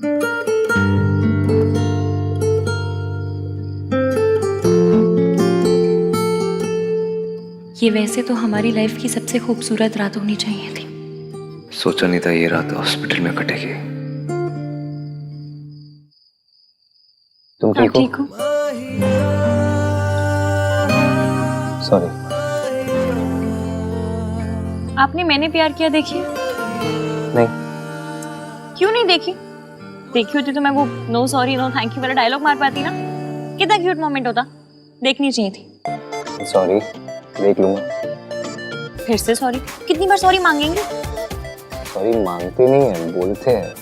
ये वैसे तो हमारी लाइफ की सबसे खूबसूरत रात होनी चाहिए थी। सोचा नहीं था ये रात हॉस्पिटल में कटेगी। तुम ठीक हो? सॉरी। आपने मैंने प्यार किया देखी? नहीं। क्यों नहीं देखी? देखी होती तो मैं वो no sorry no thank you वाला डायलॉग मार पाती ना। कितना क्यूट मोमेंट होता, देखनी चाहिए थी। सॉरी, देख लूंगा। फिर से सॉरी? कितनी बार सॉरी मांगेंगे? सॉरी मांगते नहीं है, बोलते हैं।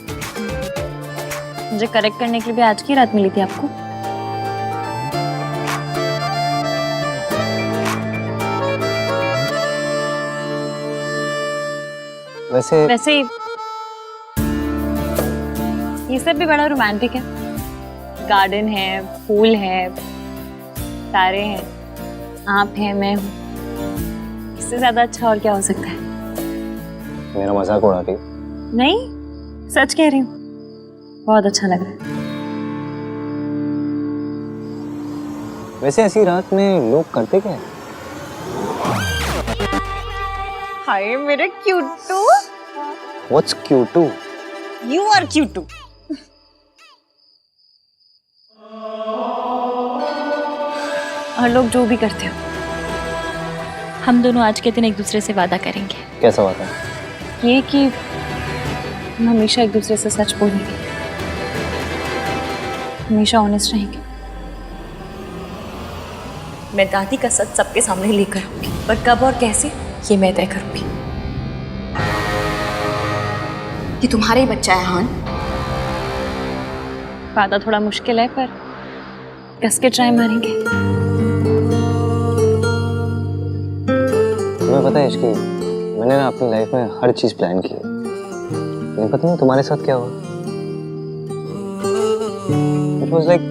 मुझे करेक्ट करने के लिए भी आज की रात मिली थी आपको। वैसे ये सब भी बड़ा रोमांटिक है। गार्डन है, फूल है, तारे हैं, आप हैं, मैं हूँ। इससे ज्यादा अच्छा और क्या हो सकता है? मेरा मजाक उड़ा रही? नहीं, सच कह रही हूँ। बहुत अच्छा लग रहा है। वैसे ऐसी रात में लोग करते क्या है? हाय मेरे क्यूटू। What's cute? You are क्यूटू। और लोग जो भी करते हो, हम दोनों आज के दिन एक दूसरे से वादा करेंगे। कैसा वादा? ये कि हम हमेशा एक दूसरे से सच बोलेंगे, हमेशा ऑनेस्ट रहेंगे। मैं दादी का सच सबके सामने लेकर आऊंगी, पर कब और कैसे ये मैं तय करूंगी। ये तुम्हारा ही बच्चा है हान। वादा थोड़ा मुश्किल है, पर कस के ट्राई मारेंगे। तुम्हें पता है इश्की, मैंने ना अपनी लाइफ में हर चीज प्लान की है, लेकिन पता नहीं तुम्हारे साथ क्या हुआ। It was like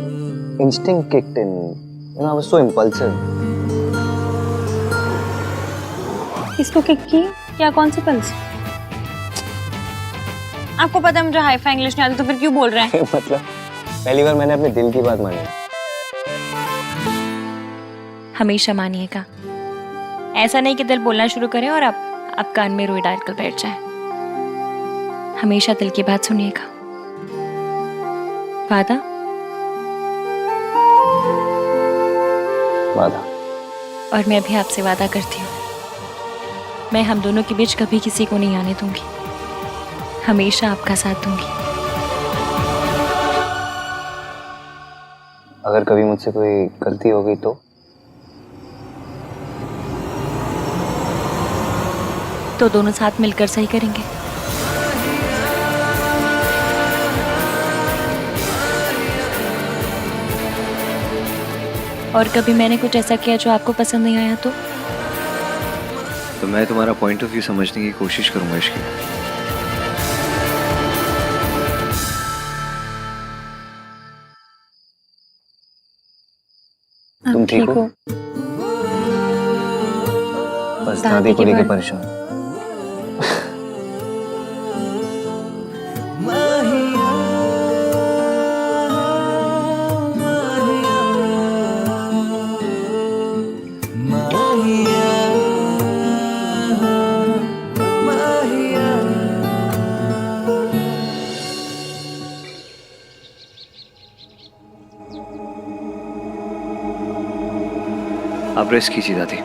instinct kicked in. You know, I was so impulsive. किसको किक की? क्या कौन सी पल्स? आपको पता है मुझे हाई फाई इंग्लिश नहीं आती, तो फिर क्यों बोल रहे हैं? मतलब पहली बार मैंने अपने दिल की बात मानी। हमेशा मानिएगा, ऐसा नहीं कि दिल बोलना शुरू करे और आप कान में रुई डालकर बैठ जाए। हमेशा दिल की बात सुनिएगा। वादा? वादा। और मैं भी आपसे वादा करती हूँ, मैं हम दोनों के बीच कभी किसी को नहीं आने दूंगी। हमेशा आपका साथ दूंगी। अगर कभी मुझसे कोई गलती हो गई तो दोनों साथ मिलकर सही करेंगे। और कभी मैंने कुछ ऐसा किया जो आपको पसंद नहीं आया तो मैं तुम्हारा पॉइंट ऑफ व्यू समझने की कोशिश करूंगा इश्की। तुम ठीक हो? बस दादी को लेके परेशान। आप रेस्ट कीजिए दादी।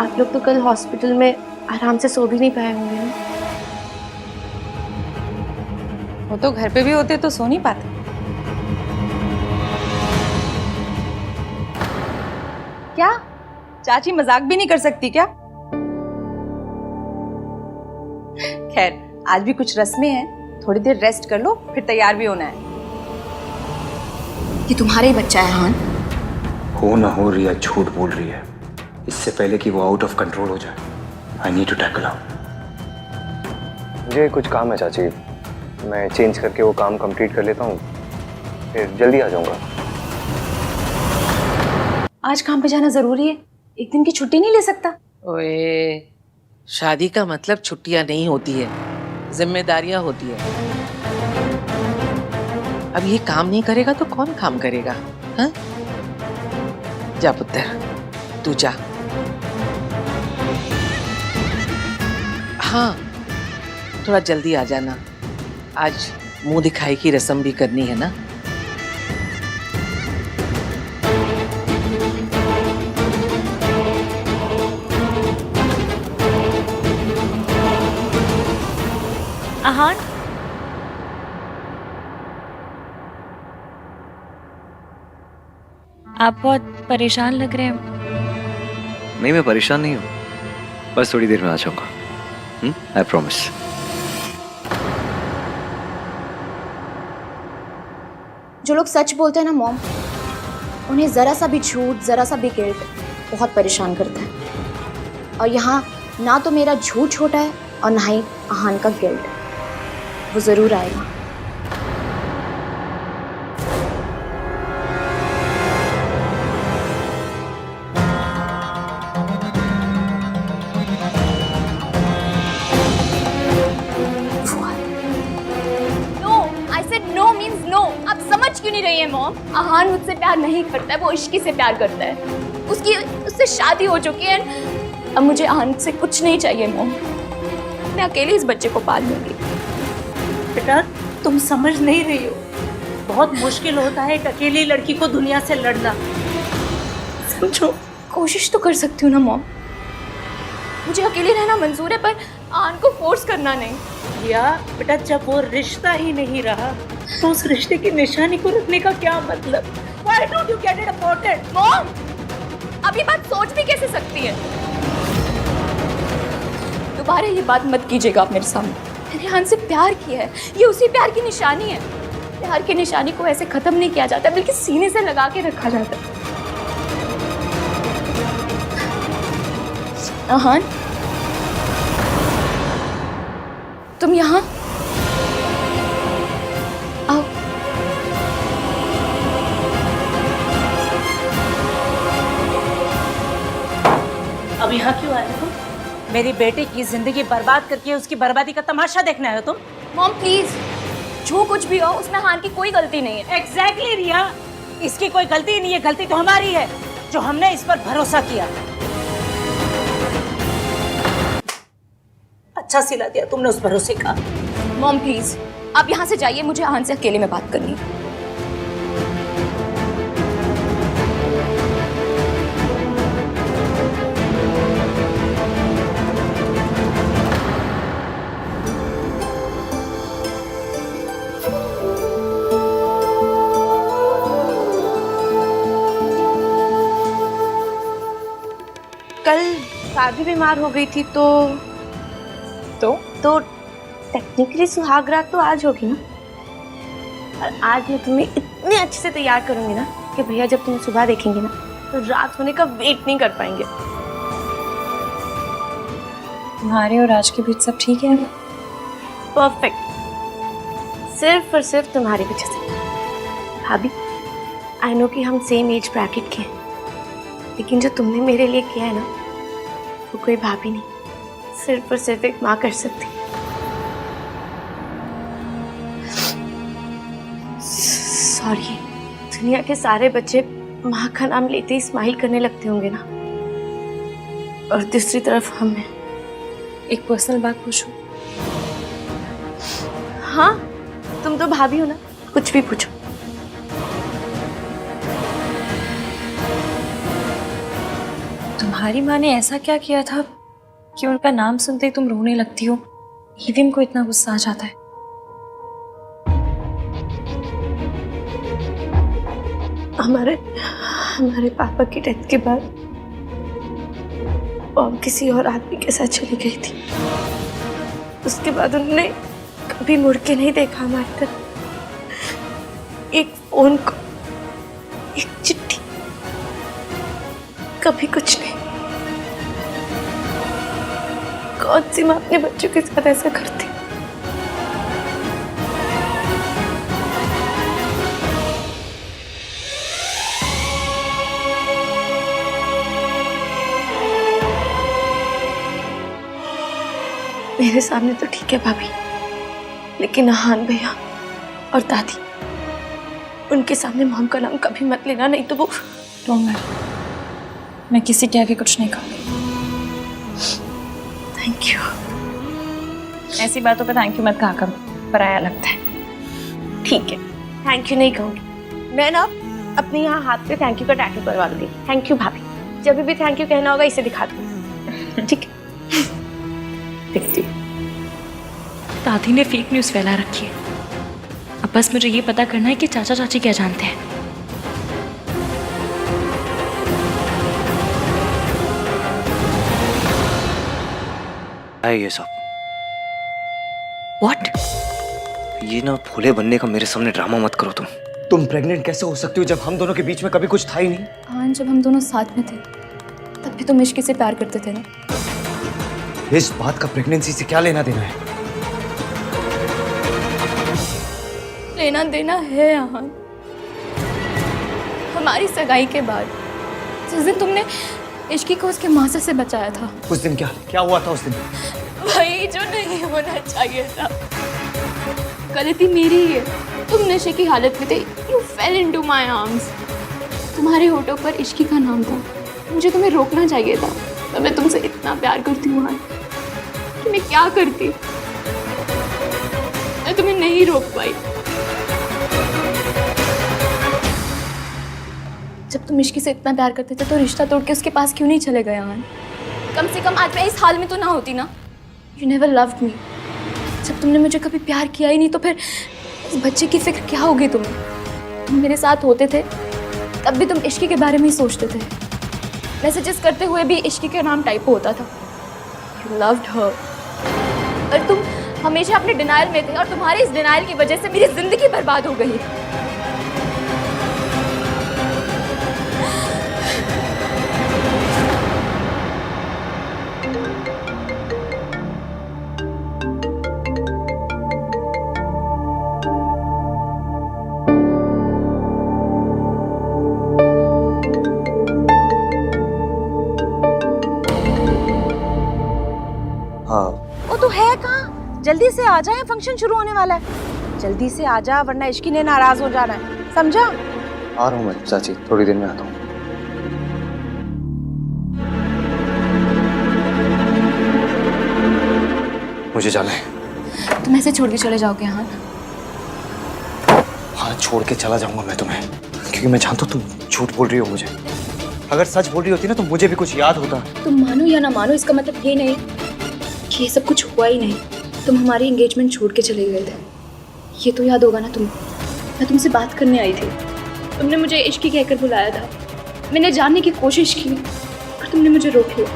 आप लोग तो कल हॉस्पिटल में आराम से सो भी नहीं पाए होंगे ना? वो तो घर पे भी होते तो सो नहीं पाते। क्या चाची मजाक भी नहीं कर सकती क्या? खैर आज भी कुछ रस्में हैं, थोड़ी देर रेस्ट कर लो, फिर तैयार भी होना है। ये तुम्हारा ही बच्चा है हान। हो ना हो रिया झूठ बोल रही है। इससे पहले कि वो आउट ऑफ कंट्रोल हो जाए, आई नीड टू टैकल हर। मुझे कुछ काम है चाची, मैं चेंज करके वो काम कंप्लीट कर लेता हूँ, फिर जल्दी आ जाऊंगा। आज काम पे जाना जरूरी है, एक दिन की छुट्टी नहीं ले सकता? ओए, शादी का मतलब छुट्टियां नहीं होती है, जिम्मेदारियां होती है। अब ये काम नहीं करेगा तो कौन काम करेगा? हाँ? जा पुत्र, तू जा। हाँ, थोड़ा जल्दी आ जाना, आज मुंह दिखाई की रस्म भी करनी है ना। आहान, आप बहुत परेशान लग रहे हैं। नहीं, मैं परेशान नहीं हूँ, बस थोड़ी देर में आ जाऊंगा। I promise. जो लोग सच बोलते हैं ना मॉम, उन्हें जरा सा भी झूठ, जरा सा भी गिल्ट बहुत परेशान करता है। और यहाँ ना तो मेरा झूठ छोटा है और ना ही आहान का गिल्ट। वो जरूर आएगा। क्यों नहीं रही है मॉम? आहान मुझसे प्यार नहीं करता है, वो इश्की से प्यार करता है। उससे शादी हो चुकी है। अब मुझे आहान से कुछ नहीं चाहिए मॉम। मैं अकेले इस बच्चे को पाल लूंगी। बेटा, तुम समझ नहीं रही हो, बहुत मुश्किल होता है एक अकेली लड़की को दुनिया से लड़ना। समझो। कोशिश तो कर सकती हूँ ना मॉम। मुझे अकेले रहना मंजूर है, पर आहान को फोर्स करना नहीं। या बेटा, जब वो रिश्ता ही नहीं रहा तो उस रिश्ते की निशानी को रखने का क्या मतलब? Why don't you get it aborted? Mom, अभी बात सोच भी कैसे सकती है? दोबारा ये बात मत कीजिएगा आप मेरे सामने। मैंने आहान से प्यार किया है, ये उसी प्यार की निशानी है। प्यार की निशानी को ऐसे खत्म नहीं किया जाता, बल्कि सीने से लगा के रखा जाता है। आहान, तुम यहाँ आओ। अब यहाँ क्यों आए तुम? मेरी बेटे की जिंदगी बर्बाद करके उसकी बर्बादी का तमाशा देखना है तुम? मॉम प्लीज, जो कुछ भी हो उसमें आहान की कोई गलती नहीं है। एग्जैक्टली रिया, इसकी कोई गलती नहीं है। गलती तो हमारी है जो हमने इस पर भरोसा किया। अच्छा सिला दिया तुमने उस भरोसे का। मॉम प्लीज, आप यहाँ से जाइए, मुझे आहान से अकेले में बात करनी है। कल भाभी बीमार हो गई थी तो टेक्निकली सुहाग रात तो आज होगी ना। और आज मैं तुम्हें इतने अच्छे से तैयार करूंगी ना कि भैया जब तुम सुबह देखेंगे ना तो रात होने का वेट नहीं कर पाएंगे। तुम्हारे और राज के बीच सब ठीक है? परफेक्ट। सिर्फ और सिर्फ तुम्हारी वजह से। भाभी, आई नो कि हम सेम एज ब्रैकेट के हैं, लेकिन जो तुमने मेरे लिए किया है ना, वो कोई भाभी नहीं, सिर्फ और सिर्फ एक माँ कर सकती। सॉरी, दुनिया के सारे बच्चे माँ का नाम लेते ही स्माइल करने लगते होंगे ना, और दूसरी तरफ हम हैं। एक पर्सनल बात पूछूं? हाँ, तुम तो भाभी हो ना, कुछ भी पूछो। तुम्हारी माँ ने ऐसा क्या किया था कि उनका नाम सुनते ही तुम रोने लगती हो? ईविम को इतना गुस्सा आ जाता है। हमारे पापा की डेथ के बाद मॉम किसी और आदमी के साथ चली गई थी। उसके बाद उन्होंने कभी मुड़ के नहीं देखा हमारी तरफ। एक फोन को, एक चिट्ठी, कभी कुछ नहीं। कौन सी माँ अपने बच्चों के साथ ऐसा करती? मेरे सामने तो ठीक है भाभी, लेकिन आहान भैया और दादी, उनके सामने मॉम का नाम कभी मत लेना, नहीं तो वो। डोंट वरी, मैं किसी के आगे कुछ नहीं कहूँगी। Thank you. ऐसी बातों पे थैंक यू मत कहा करो, पराया लगता है। ठीक है, थैंक यू नहीं कहूँगी। मैं ना अपने यहाँ हाथ पे थैंक यू का टैटू करवा दूंगी। थैंक यू भाभी, जब भी थैंक यू कहना होगा इसे दिखा दूँ। ठीक है, देखती हूँ। दादी ने फेक न्यूज़ फैला रखी है। अब बस मुझे ये पता करना है कि चाचा चाची क्या जानते हैं। है ये सब। What? ये ना भोले बनने का मेरे सामने ड्रामा मत करो तुम प्रेग्नेंट कैसे हो सकती हो जब हम दोनों के बीच में कभी कुछ था ही नहीं? हाँ, जब हम दोनों साथ में थे तब भी तुम इश्की से प्यार करते थे ना। इस बात का प्रेगनेंसी से क्या लेना देना है? लेना देना है यहाँ। हमारी सगाई के बाद जिस दिन तुमने इश्की को उसके माँ से बचाया था, उस दिन क्या हुआ था उस दिन? वही जो नहीं होना चाहिए था। गलती मेरी ही है। तुम नशे की हालत में थे। You fell into my arms। तुम्हारे होठों पर इश्की का नाम था। मुझे तुम्हें रोकना चाहिए था। तो मैं तुमसे इतना प्यार करती हूँ कि मैं क्या करती। मैं तुम्हें नहीं रोक पाई। जब तुम इश्की से इतना प्यार करते थे तो रिश्ता तोड़ के उसके पास क्यों नहीं चले गए आन? कम से कम आज मैं इस हाल में तो ना होती ना। You never loved me। जब तुमने मुझे कभी प्यार किया ही नहीं तो फिर इस बच्चे की फिक्र क्या होगी तुम्हें? तुम मेरे साथ होते थे तब भी तुम इश्की के बारे में ही सोचते थे। मैसेजेस करते हुए भी इश्की का नाम टाइप होता था। You loved her। और तुम हमेशा अपने डिनायल में थे और तुम्हारे इस डिनायल की वजह से मेरी जिंदगी बर्बाद हो गई। वो तो है कहाँ? जल्दी से आ जाए, फंक्शन शुरू होने वाला है। जल्दी से आ जा वरना इश्की ने नाराज हो जाना है, समझा? आ रहा हूँ मैं चाची, थोड़ी देर में आता हूँ। मुझे जाना है। तुम ऐसे छोड़ के चले जाओगे? हाँ, हाँ छोड़ के चला जाऊंगा मैं तुम्हें, क्योंकि मैं जानता हूँ तुम झूठ बोल रही हो मुझे। अगर सच बोल रही होती ना तो मुझे भी कुछ याद होता। तुम मानो या ना मानो, इसका मतलब ये नहीं कि ये सब कुछ हुआ ही नहीं। तुम हमारी एंगेजमेंट छोड़ के चले गए थे, ये तो याद होगा ना तुम्हें। मैं तुमसे बात करने आई थी, तुमने मुझे इश्की कहकर बुलाया था। मैंने जानने की कोशिश की पर तुमने मुझे रोक लिया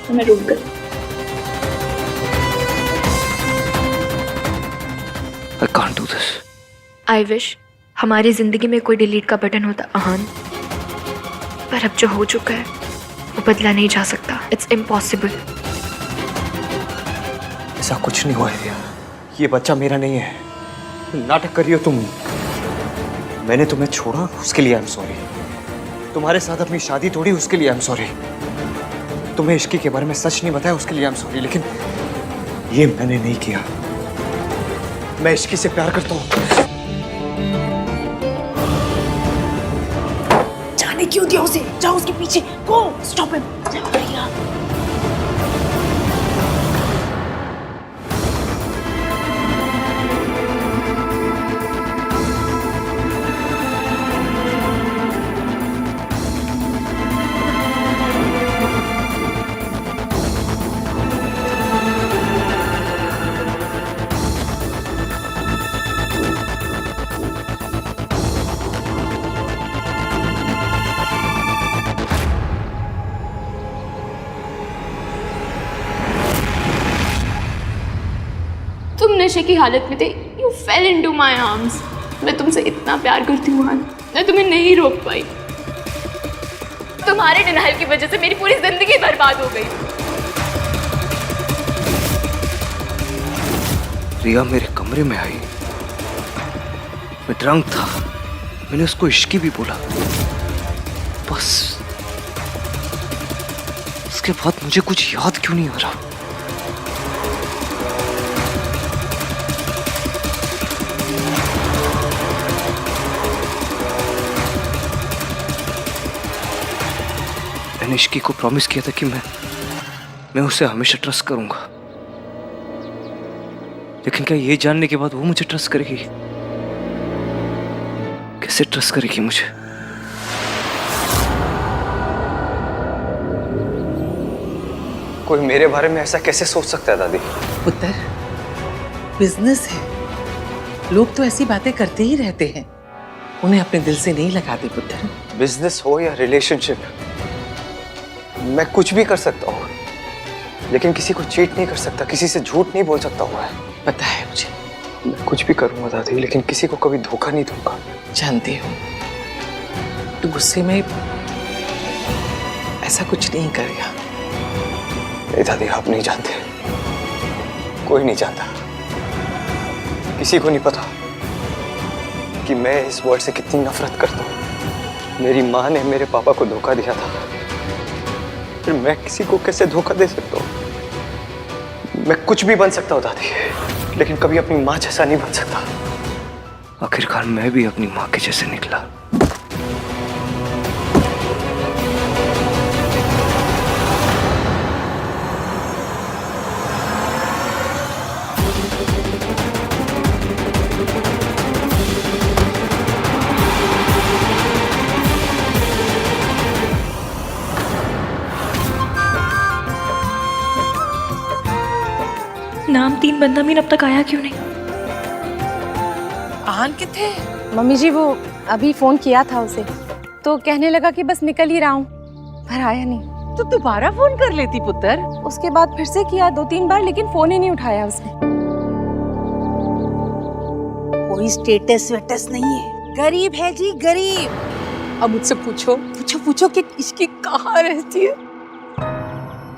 और मैं रुक गई। I can't do this। I wish हमारी जिंदगी में कोई डिलीट का बटन होता अहान, पर अब जो हो चुका है वो बदला नहीं जा सकता। It's impossible. ऐसा कुछ नहीं हुआ है, ये बच्चा मेरा नहीं है। नाटक कर रही हो तुम। मैंने तुम्हें छोड़ा उसके लिए आई एम सॉरी। तुम्हारे साथ अपनी शादी तोड़ी उसके लिए आई एम सॉरी। तुम्हें इश्की के बारे में सच नहीं बताया उसके लिए आई एम सॉरी। लेकिन ये मैंने नहीं किया। मैं इश्की से प्यार करता हूँ। जाने क्यों दिया उसे? जाओ उसके पीछे, गो स्टॉप हिम। तुम नशे की हालत में थे। You fell into my arms। मैं तुमसे इतना प्यार करती हूँ आन, मैं तुम्हें नहीं रोक पाई। तुम्हारे डिनायल की वजह से मेरी पूरी जिंदगी बर्बाद हो गई। रिया मेरे कमरे में आई, मैं ड्रंक था। मैंने उसको इश्की भी बोला, बस उसके बाद मुझे कुछ याद क्यों नहीं आ रहा। मैंने इश्की को प्रॉमिस किया था कि मैं उसे हमेशा ट्रस्ट करूंगा, लेकिन क्या ये जानने के बाद वो मुझे ट्रस्ट करेगी? कैसे ट्रस्ट करेगी मुझे? कोई मेरे बारे में ऐसा कैसे सोच सकता है दादी? पुत्र, बिजनेस है, लोग तो ऐसी बातें करते ही रहते हैं, उन्हें अपने दिल से नहीं लगाते पुत्र। बिजनेस हो या रिलेशनशिप, मैं कुछ भी कर सकता हूँ, लेकिन किसी को चीट नहीं कर सकता, किसी से झूठ नहीं बोल सकता हूँ। पता है मुझे। मैं कुछ भी करूंगा दादी, लेकिन किसी को कभी धोखा नहीं दूंगा। जानती हूँ तू गुस्से में ऐसा कुछ नहीं करेगा। नहीं दादी, आप नहीं जानते, कोई नहीं जानता, किसी को नहीं पता कि मैं इस वर्ड से कितनी नफरत करता हूँ। मेरी माँ ने मेरे पापा को धोखा दिया था, फिर मैं किसी को कैसे धोखा दे सकता हूँ? मैं कुछ भी बन सकता हूँ दादी, लेकिन कभी अपनी माँ जैसा नहीं बन सकता। आखिरकार मैं भी अपनी माँ के जैसे निकला। नाम 3 बंदा मीन अब तक आया क्यों नहीं? आहान किथे? मम्मी जी वो अभी फोन किया था उसे, तो कहने लगा कि बस निकल ही रहा हूँ, पर आया नहीं। तो दोबारा फोन कर लेती पुत्र। उसके बाद फिर से किया 2-3 बार, लेकिन फोन ही नहीं उठाया उसने। कोई स्टेटस वेटस नहीं है, गरीब है जी गरीब। अब मुझसे पूछो पूछो पूछो कि इसकी कहाँ रहती है?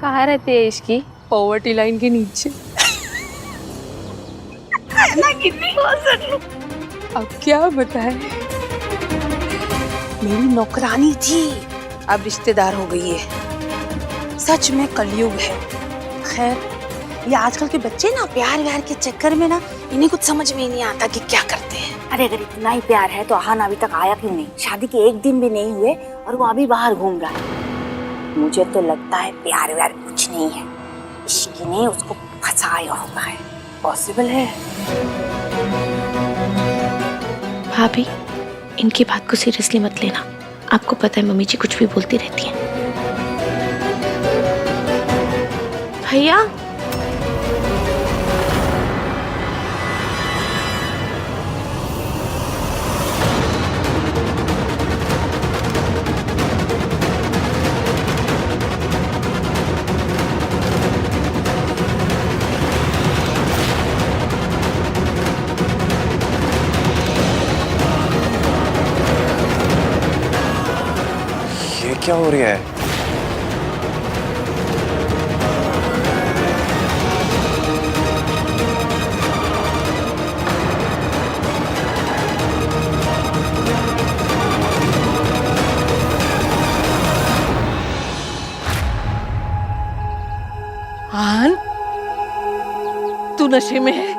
कहाँ रहती है इसकी? पॉवर्टी लाइन के नीचे। ना कितनी अब क्या बताए, मेरी नौकरानी थी, अब रिश्तेदार हो गई है। सच में कलयुग है। खैर, ये आजकल के बच्चे ना प्यार व्यार के चक्कर में ना इन्हें कुछ समझ में ही नहीं आता कि क्या करते हैं। अरे अगर इतना ही प्यार है तो आहान अभी तक आया क्यों नहीं? शादी के 1 दिन भी नहीं हुए और वो अभी बाहर घूम रहा है। मुझे तो लगता है प्यार व्यार कुछ नहीं है, इश्क ने उसको फंसाया होगा है। पॉसिबल है। भाभी, इनकी बात को सीरियसली मत लेना। आपको पता है मम्मी जी कुछ भी बोलती रहती हैं। भैया, क्या हो रहा है? आहान, तू नशे में है?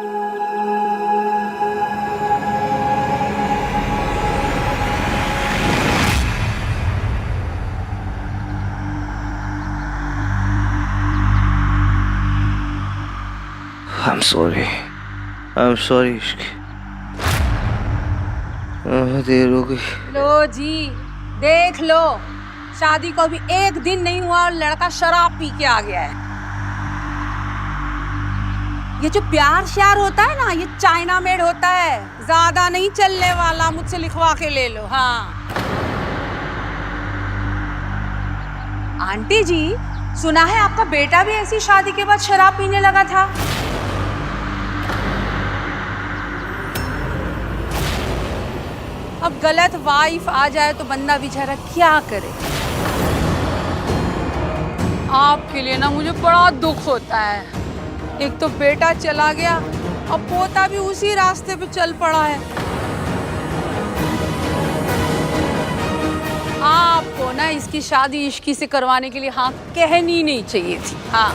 I'm sorry. I'm sorry. देर हो गई। लो जी, देख लो, शादी को अभी 1 दिन नहीं हुआ और लड़का शराब पी के आ गया है। ये जो प्यार श्यार होता है ना, ये चाइना मेड होता है, ज्यादा नहीं चलने वाला। मुझसे लिखवा के ले लो। हाँ आंटी जी, सुना है आपका बेटा भी ऐसी शादी के बाद शराब पीने लगा था। अब गलत वाइफ आ जाए तो बंदा बेचारा क्या करे। आपके लिए ना मुझे बड़ा दुख होता है। एक तो बेटा चला गया, अब पोता भी उसी रास्ते पे चल पड़ा है। आपको ना इसकी शादी इश्की से करवाने के लिए हाँ कहनी नहीं चाहिए थी। हाँ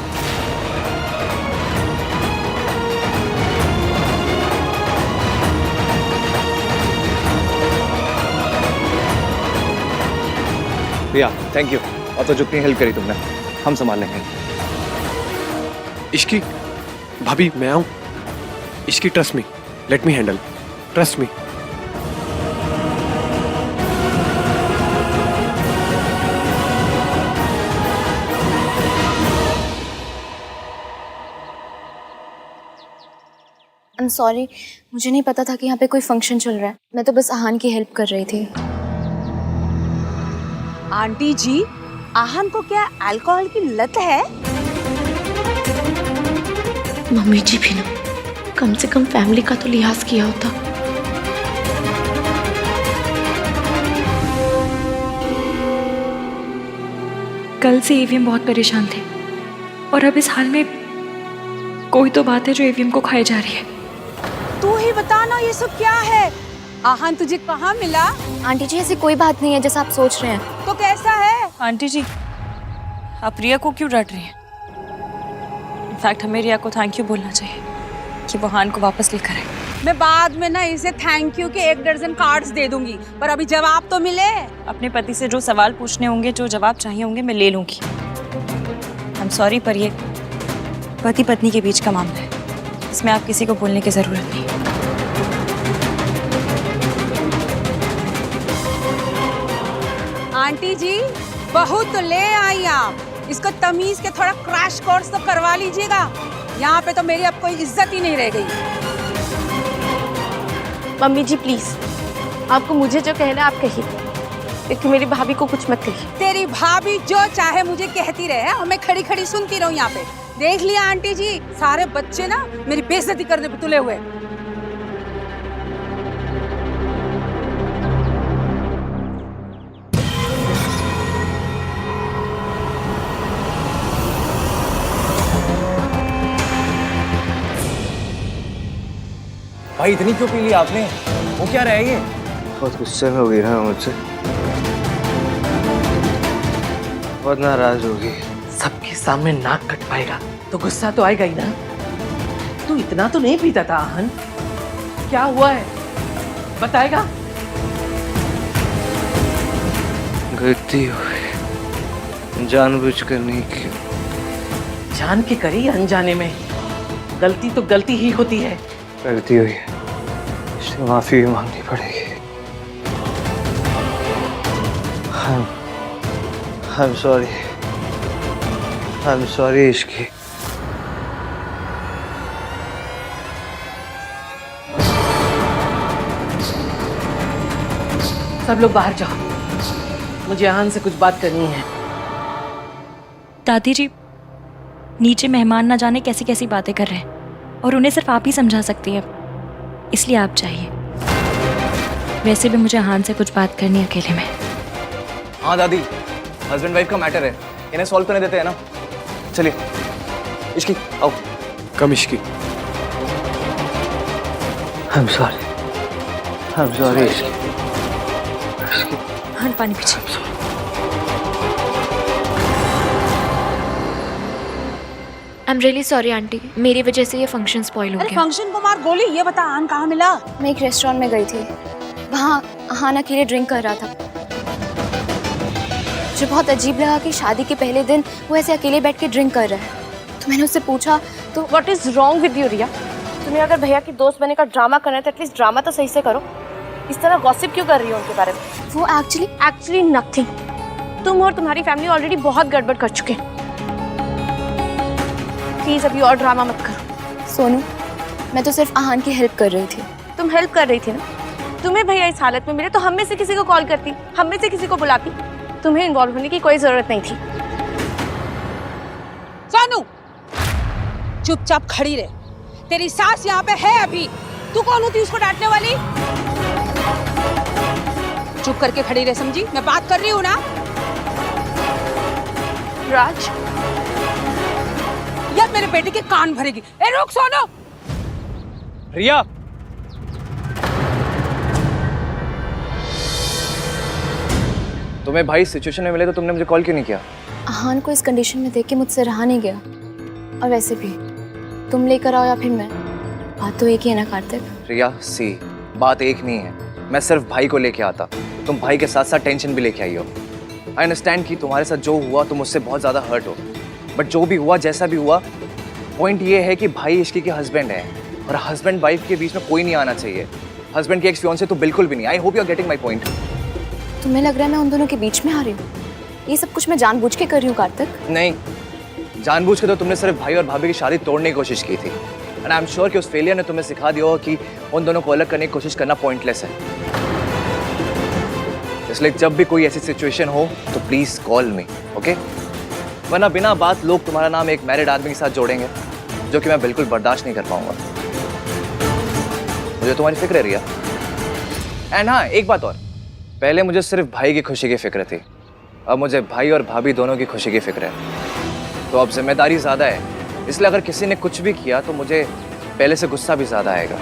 भैया, थैंक यू। और तो जितनी हेल्प करी तुमने हम संभाल लेंगे। इश्की भाभी मैं आऊं? Ishki trust me, let me handle, trust me. I am sorry, मुझे नहीं पता था कि यहाँ पे कोई फंक्शन चल रहा है। मैं तो बस आहान की हेल्प कर रही थी। आंटी जी, आहान को क्या अल्कोहल की लत है? मम्मी जी भी ना कम से कम फैमिली का तो लिहाज किया होता। कल से ईवीएम बहुत परेशान थे और अब इस हाल में कोई तो बात है जो ईवीएम को खाए जा रही है। तू ही बता ना, ये सब क्या है? आहान तुझे कहाँ मिला? आंटी जी ऐसी कोई बात नहीं है जैसा आप सोच रहे हैं। तो कैसा है? आंटी जी, आप रिया को क्यों डांट रही हैं? इनफैक्ट हमें रिया को थैंक यू बोलना चाहिए कि वो आहान को वापस लेकर आए। मैं बाद में ना इसे थैंक यू के 1 दर्जन कार्ड्स दे दूंगी, पर अभी जवाब तो मिले। अपने पति से जो सवाल पूछने होंगे, जो जवाब चाहिए होंगे, मैं ले लूंगी। आई एम सॉरी, पर ये पति पत्नी के बीच का मामला है, इसमें आप किसी को बोलने की जरूरत नहीं। आंटी जी, बहू तो ले आई आप, इसको तमीज के थोड़ा क्रैश कोर्स तो करवा लीजिएगा। यहाँ पे तो मेरी अब कोई इज्जत ही नहीं रह गई। मम्मी जी प्लीज, आपको मुझे जो कहना है आप कहिए, लेकिन मेरी भाभी को कुछ मत कहिए। तेरी भाभी जो चाहे मुझे कहती रहे और मैं खड़ी खड़ी सुनती रहूं यहाँ पे। देख लिया आंटी जी, सारे बच्चे ना मेरी बेइज्जती करने पे तुले हुए। भाई इतनी क्यों पी ली आपने? वो क्या रहा है ये? बहुत गुस्से में हो गई ना मुझसे, बहुत नाराज होगी। सबके सामने नाक कट पाएगा तो गुस्सा तो आएगा ही ना। तू इतना तो नहीं पीता था आहान, क्या हुआ है बताएगा? गलती हो गई, जानबूझकर नहीं की। जान के करी अनजाने में, गलती तो गलती ही होती है। गलती हुई है, इससे माफी भी मांगनी पड़ेगी। I'm sorry. I'm sorry Ishki. सब लोग बाहर जाओ, मुझे आहान से कुछ बात करनी है। दादी जी, नीचे मेहमान ना जाने कैसी कैसी बातें कर रहे हैं और उन्हें सिर्फ आप ही समझा सकती है, इसलिए आप चाहिए। वैसे भी मुझे आहान से कुछ बात करनी है अकेले में। हाँ दादी, हस्बैंड वाइफ का मैटर है, इन्हें सॉल्व करने देते हैं ना। चलिए इश्की आओ। कम Ishki. I'm sorry. I'm sorry Ishki. आहान पानी पीछे। आई एम रियली सॉरी आंटी, मेरी वजह से ये फंक्शन स्पॉइल हो अरे गया। फंक्शन को मार गोली, ये बता आहान कहाँ मिला? मैं एक रेस्टोरेंट में गई थी, वहाँ आहान अकेले ड्रिंक कर रहा था। मुझे बहुत अजीब लगा कि शादी के पहले दिन वो ऐसे अकेले बैठ के ड्रिंक कर रहा है। तो मैंने उससे पूछा तो what is wrong with you Riya? तुम्हें अगर भैया की दोस्त बनने का ड्रामा करना है तो एटलीस्ट ड्रामा तो सही से करो। इस तरह गॉसिप क्यों कर रही हो उनके बारे में? वो एक्चुअली नथिंग। तुम और तुम्हारी फैमिली ऑलरेडी बहुत गड़बड़ कर चुके हैं। प्लीज अभी और ड्रामा मत करो। सोनू, मैं तो सिर्फ आहान की हेल्प कर रही थी। तुम हेल्प कर रही थी ना? तुम्हें भैया इस हालत में मिले तो हम में से किसी को कॉल करती, हम में से किसी को बुलाती। तुम्हें इन्वॉल्व होने की कोई जरूरत नहीं थी। सोनू, चुपचाप खड़ी रहे। तेरी सास यहाँ पे है अभी, तू कौन होती उसको डांटने वाली? चुप करके खड़ी रहे, समझी? मैं बात कर रही हूँ ना। राज, यार मेरे बेटे के कान भरेगी। ए रुक सोनू। रिया, तुम्हें भाई सिचुएशन में मिले तो तुमने मुझे कॉल क्यों नहीं किया? आहान को इस कंडीशन में देख के मुझसे रहा नहीं गया। और वैसे भी तुम लेकर आओ या फिर मैं, बात तो एक ही है ना कार्तिक। रिया सी, बात एक नहीं है। मैं सिर्फ भाई को लेके आता, तुम भाई के साथ साथ टेंशन भी लेके आई हो। आई अंडरस्टैंड कि तुम्हारे साथ जो हुआ तुम उससे बहुत ज़्यादा हर्ट हो, बट जो भी हुआ जैसा भी हुआ, पॉइंट ये है कि भाई इश्की के हस्बैंड है और हस्बैंड वाइफ के बीच में कोई नहीं आना चाहिए। हस्बैंड की एक्स फियांसे तो बिल्कुल भी नहीं। I hope you are getting my point. तुम्हें लग रहा है मैं उन दोनों के बीच में आ रही हूँ? ये सब कुछ मैं जानबूझ के कर रही हूँ कार्तिक? नहीं, जानबूझ के तो तुमने सिर्फ भाई और भाभी की शादी तोड़ने की कोशिश की थी। एंड आई एम श्योर कि उस फेलियर ने तुम्हें सिखा दिया हो कि उन दोनों को अलग करने की कोशिश करना पॉइंटलेस है। इसलिए जब भी कोई ऐसी सिचुएशन हो तो प्लीज कॉल मी, ओके? वरना बिना बात लोग तुम्हारा नाम एक मैरिड आदमी के साथ जोड़ेंगे, जो कि मैं बिल्कुल बर्दाश्त नहीं कर पाऊंगा। मुझे तुम्हारी फिक्र है रिया। एंड हाँ, एक बात और, पहले मुझे सिर्फ भाई की खुशी की फिक्र थी, अब मुझे भाई और भाभी दोनों की खुशी की फिक्र है। तो अब जिम्मेदारी ज्यादा है, इसलिए अगर किसी ने कुछ भी किया तो मुझे पहले से गुस्सा भी ज्यादा आएगा।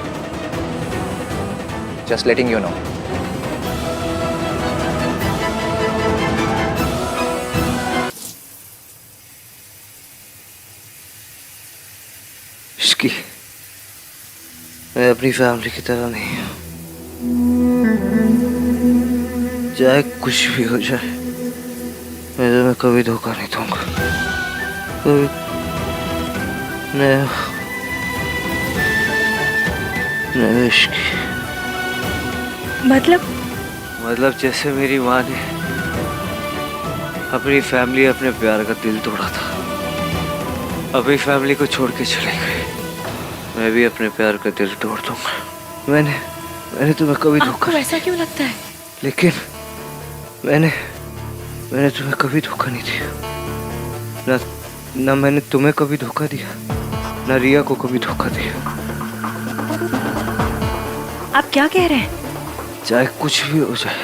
Just letting you know. Ishki, मैं अपनी फैमिली की तरह नहीं हूँ। चाहे कुछ भी हो जाए, मैं तुम्हें कभी धोखा नहीं दूंगा। कभी नहीं। इश्की मतलब जैसे मेरी माँ ने अपनी फैमिली, अपने प्यार का दिल तोड़ा था, अपनी फैमिली को छोड़ के चले गए, मैं भी अपने प्यार का दिल तोड़ दूंगा। मैंने तुम्हें कभी धोखा। आपको ऐसा क्यों लगता है? लेकिन मैंने तुम्हें कभी धोखा नहीं दिया। ना मैंने तुम्हें कभी धोखा दिया, ना रिया को कभी धोखा दिया। आप क्या कह रहे हैं? चाहे कुछ भी हो जाए,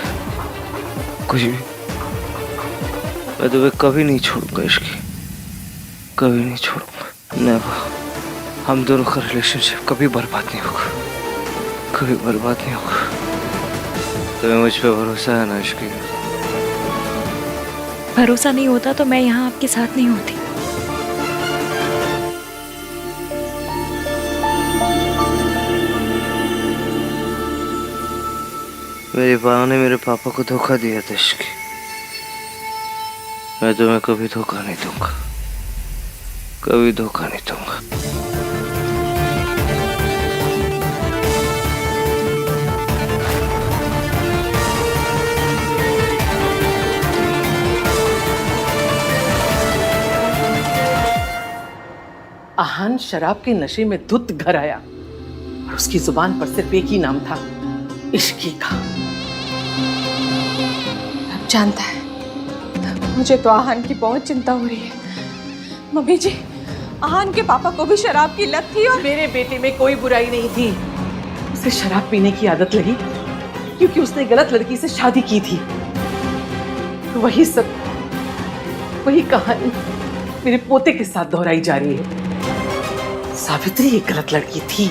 कुछ भी, मैं तुम्हें कभी नहीं छोड़ूंगा इश्की, कभी नहीं छोड़ूंगा। नेवर। हम दोनों का रिलेशनशिप कभी बर्बाद नहीं होगा, कभी बर्बाद नहीं होगा। तुम्हें मुझ पे भरोसा है ना इश्की? भरोसा नहीं होता तो मैं यहाँ आपके साथ नहीं होती। मेरी माँ ने मेरे पापा को धोखा दिया था इश्की, मैं तुम्हें कभी धोखा नहीं दूंगा, कभी धोखा नहीं दूंगा। आहान शराब के नशे में धुत घर आया और उसकी जुबान पर सिर्फ एक ही नाम था, इश्की का। अब जानता है, मुझे तो आहान की बहुत चिंता हो रही है। मम्मी जी, आहान के पापा को भी शराब की लत थी और मेरे बेटे में कोई बुराई नहीं थी। उसे शराब पीने की आदत लगी क्योंकि उसने गलत लड़की से शादी की थी। वही सब, वही कहानी मेरे पोते के साथ दोहराई जा रही है। सावित्री एक गलत लड़की थी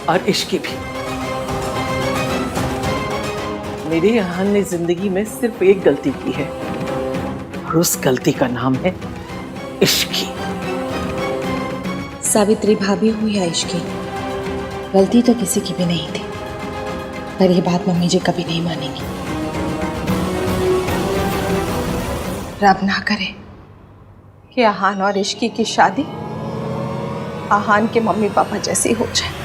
और इश्की भी। मेरे आहान ने जिंदगी में सिर्फ एक गलती की है और उस गलती का नाम है इश्की। सावित्री भाभी हुई है इश्की, गलती तो किसी की भी नहीं थी, पर यह बात मम्मी जी कभी नहीं मानेंगी। रब ना करे कि आहान और इश्की की शादी आहान के मम्मी पापा जैसी हो जाए।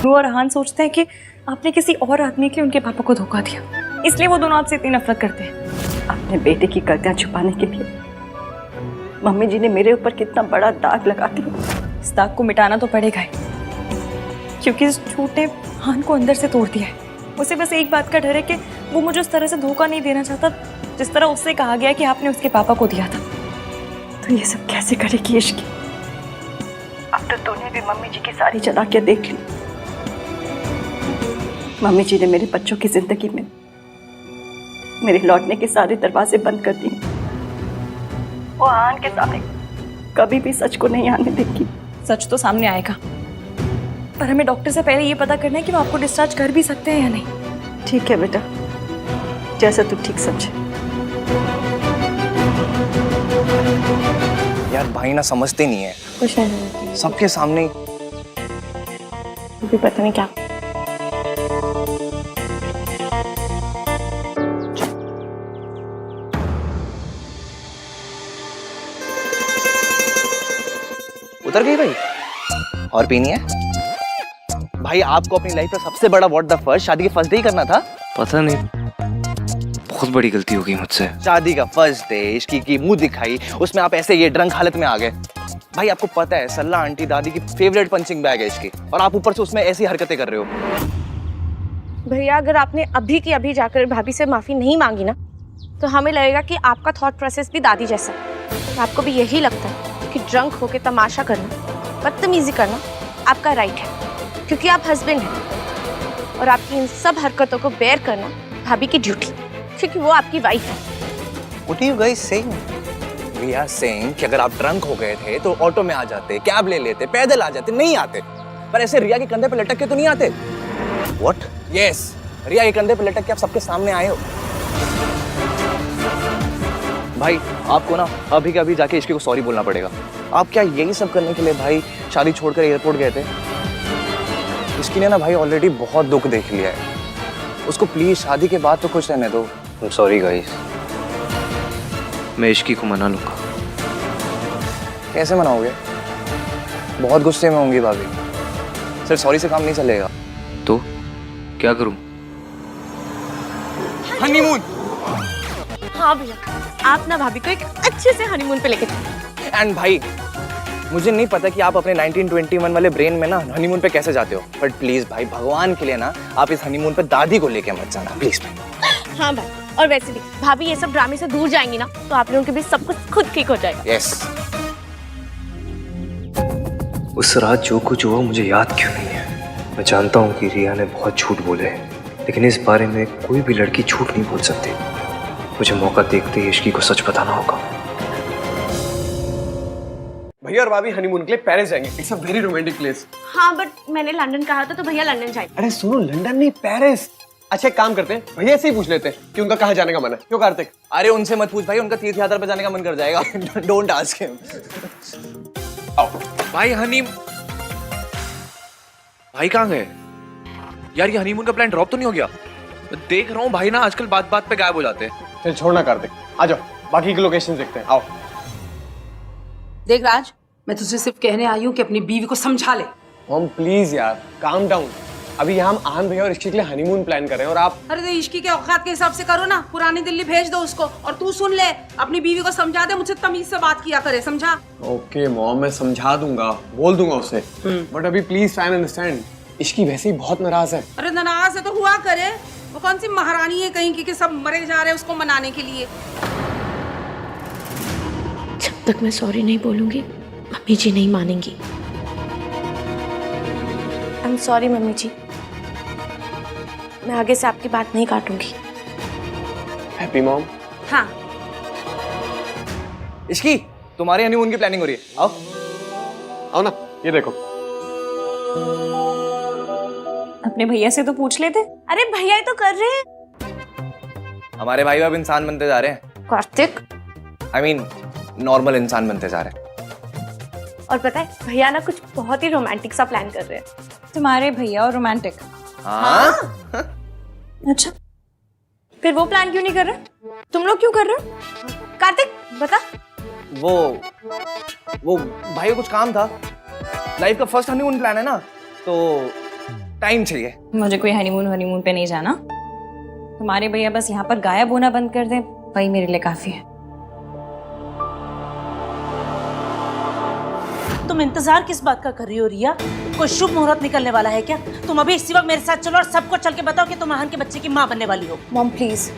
रू और आहान सोचते हैं कि आपने किसी और आदमी के लिए उनके पापा को धोखा दिया, इसलिए वो दोनों आपसे इतनी नफरत करते हैं। अपने बेटे की गलतियां छुपाने के लिए मम्मी जी ने मेरे ऊपर कितना बड़ा दाग लगा दिया। इस दाग को मिटाना तो पड़ेगा ही, क्योंकि इस झूठ ने आहान को अंदर से तोड़ दिया है। उसे बस एक बात का डर है कि वो मुझे उस तरह से धोखा नहीं देना चाहता जिस तरह उससे कहा गया कि आपने उसके पापा को दिया था। तो ये सब कैसे करेगी इश्की? अब तो तूने भी मम्मी जी की सारी चालाकियां देख ली। मम्मी जी ने मेरे बच्चों की जिंदगी में मेरे लौटने के सारे दरवाजे बंद कर दिए। वो आहान के सामने कभी भी सच को नहीं आने देगी। सच तो सामने आएगा, पर हमें डॉक्टर से पहले ये पता करना है कि वो आपको डिस्चार्ज कर भी सकते हैं या नहीं। ठीक है बेटा, जैसा तू ठीक समझे। यार भाई ना समझते नहीं है, कुछ नहीं, सबके सामने भी पता नहीं क्या। उतर गई भाई? और पीनी है? भाई आपको अपनी लाइफ में सबसे बड़ा व्हाट द फर्स्ट शादी के फर्स्ट डे ही करना था। पता नहीं, बहुत बड़ी गलती हो गई मुझसे। शादी का फर्स्ट डे, इश्की की मुंह दिखाई, उसमें आप ऐसे ये ड्रंक हालत में आ गए। भाई आपको पता है सल्ला आंटी दादी की फेवरेट पंचिंग बैग है इसकी, और आप ऊपर से उसमें ऐसी हरकतें कर रहे हो। भैया अगर आपने अभी की अभी जाकर भाभी से माफी नहीं मांगी ना, तो हमें लगेगा कि आपका थॉट प्रोसेस भी दादी जैसा है। आपको भी यही लगता है कि ड्रंक होके तमाशा करना, बदतमीजी करना आपका राइट है, क्योंकि आप हस्बैंड हैं, और आपकी इन सब हरकतों को बेयर करना भाभी की ड्यूटी, क्योंकि वो आपकी वाइफ है। What are you guys saying? We are saying कि अगर आप ड्रंक हो गए थे तो ऑटो में आ जाते, कैब ले लेते, पैदल आ जाते, नहीं आते, पर ऐसे रिया के कंधे पे लटक के तो नहीं आते। What? Yes, रिया के कंधे पे लटक के आप सबके सामने आए हो। भाई आपको ना अभी के अभी जाके इश्की को सॉरी बोलना पड़ेगा। आप क्या यही सब करने के लिए भाई शादी छोड़कर एयरपोर्ट गए थे? इसकी ने ना भाई ऑलरेडी बहुत दुख देख लिया है, उसको प्लीज शादी के बाद तो खुश रहने दो। I'm sorry guys. मैं इश्की को मना लूंगा। कैसे मनाओगे? बहुत गुस्से में होंगी भाभी। सिर्फ सॉरी से काम नहीं चलेगा। तो क्या करूं? हनीमून। हाँ भैया, आप ना भाभी को एक अच्छे से हनीमून पे लेके चलो। एंड भाई मुझे नहीं पता कि आप अपने 1921 वाले ब्रेन में ना हनीमून पे कैसे जाते हो, बट प्लीज भाई भगवान के लिए ना आप इस हनीमून पे दादी को लेके मत जाना प्लीज भाई। हाँ भाई, और वैसे भी भाभी ये सब ड्रामे से दूर जाएंगी ना, तो आप लोगों के बीच सब कुछ खुद ठीक हो जाएगा। यस। उस रात जो कुछ हुआ मुझे याद क्यों नहीं है? मैं जानता हूँ कि रिया ने बहुत झूठ बोले, लेकिन इस बारे में कोई भी लड़की झूठ नहीं बोल सकती। मुझे मौका देखते ही इश्की को सच बताना होगा। भैया और भाभी हनीमून के लिए पेरिस जाएंगे। It's a very romantic place. हाँ बट मैंने लंदन कहा था, तो भैया लंदन जाएंगे। अरे सुनो, लंदन नहीं पेरिस। अच्छा एक काम करते हैं, भैया से ही पूछ लेते हैं कि उनका कहाँ जाने का मन है। क्यों कार्तिक? अरे उनसे मत पूछ भाई, उनका तीर्थ यात्रा पे जाने का मन कर जाएगा। Don't ask him. भाई भाई कहाँ गए यार? ये हनीमून का प्लान ड्रॉप तो नहीं हो गया? देख रहा हूँ भाई ना आजकल बात बात पे गायब हो जाते हैं। चल छोड़ना कार्तिक, आ जाओ बाकी की लोकेशन देखते हैं। आओ। देख राज, मैं तुझसे सिर्फ कहने आई हूँ कि अपनी बीवी को समझा ले। मॉम प्लीज यार काम डाउन। अभी यहाँ हम आन भैया और इश्की के लिए हनीमून प्लान कर रहे हैं और आप। अरे तो इश्की के औकात के हिसाब से करो ना, पुरानी दिल्ली भेज दो उसको। और तू सुन ले, अपनी बीवी को समझा दे, मुझसे तमीज से बात किया करे, समझा? ओके मॉम, मैं समझा दूंगा, बोल दूंगा उससे, बट अभी please try and understand. Ishki वैसे ही बहुत नाराज है। अरे नाराज है तो हुआ करे, वो कौन सी महारानी है कहीं की कि सब मरे जा रहे हैं उसको मनाने के लिए। जब तक मैं सॉरी नहीं बोलूंगी मम्मी जी नहीं मानेंगी। आई एम सॉरी मम्मी जी, मैं आगे से आपकी बात नहीं काटूंगी। Happy mom. हाँ। इश्की तुम्हारे हनीमून की प्लानिंग हो रही है, आओ आओ ना, ये देखो। अपने भैया से तो पूछ लेते। अरे भैया ही तो कर रहे हैं। हमारे भाई अब इंसान बनते जा रहे हैं। कार्तिक, आई मीन नॉर्मल इंसान बनते जा रहे हैं। और पता है भैया ना कुछ बहुत ही रोमांटिक सा प्लान कर रहे हैं। तुम्हारे भैया और रोमांटिक? हाँ? अच्छा, फिर वो प्लान क्यों नहीं कर रहे? तुम लोग क्यों कर रहे हो? कार्तिक बता। वो भाई को कुछ काम था, लाइफ का फर्स्ट हनीमून प्लान है ना, तो टाइम चाहिए। मुझे कोई हनीमून पे नहीं जाना। तुम्हारे भैया बस यहाँ पर गायब होना बंद कर दें, वही मेरे लिए काफी है। तुम इंतजार किस बात का कर रही हो रिया? कोई शुभ मुहूर्त निकलने वाला है क्या? तुम अभी इसी वक्त मेरे साथ चलो और सबको चल के बताओ कि तुम आहान के बच्चे की माँ बनने वाली हो। मॉम प्लीज,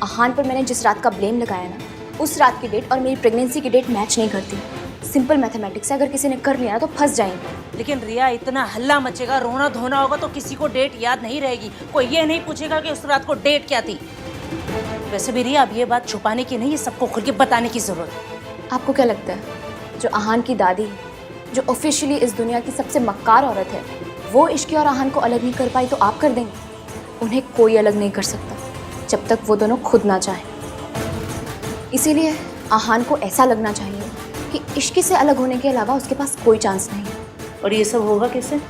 आहान पर मैंने जिस रात का ब्लेम लगाया ना, उस रात की डेट और मेरी प्रेगनेंसी की डेट मैच नहीं करती। सिंपल मैथमेटिक्स है, अगर किसी ने कर लिया ना तो फंस जाएंगे। लेकिन रिया इतना हल्ला मचेगा, रोना धोना होगा तो किसी को डेट याद नहीं रहेगी। कोई ये नहीं पूछेगा कि उस रात को डेट क्या थी। वैसे भी रिया अब ये बात छुपाने की नहीं, ये सबको खुल के बताने की जरूरत है। आपको क्या लगता है, जो आहान की दादी, जो ऑफिशियली इस दुनिया की सबसे मक्कार औरत है, वो इश्की और आहान को अलग नहीं कर पाई तो आप कर देंगे? उन्हें कोई अलग नहीं कर सकता जब तक वो दोनों खुद ना चाहें। इसीलिए आहान को ऐसा लगना चाहिए कि इश्की से अलग होने के अलावा उसके पास कोई चांस नहीं है। और ये सब होगा कैसे?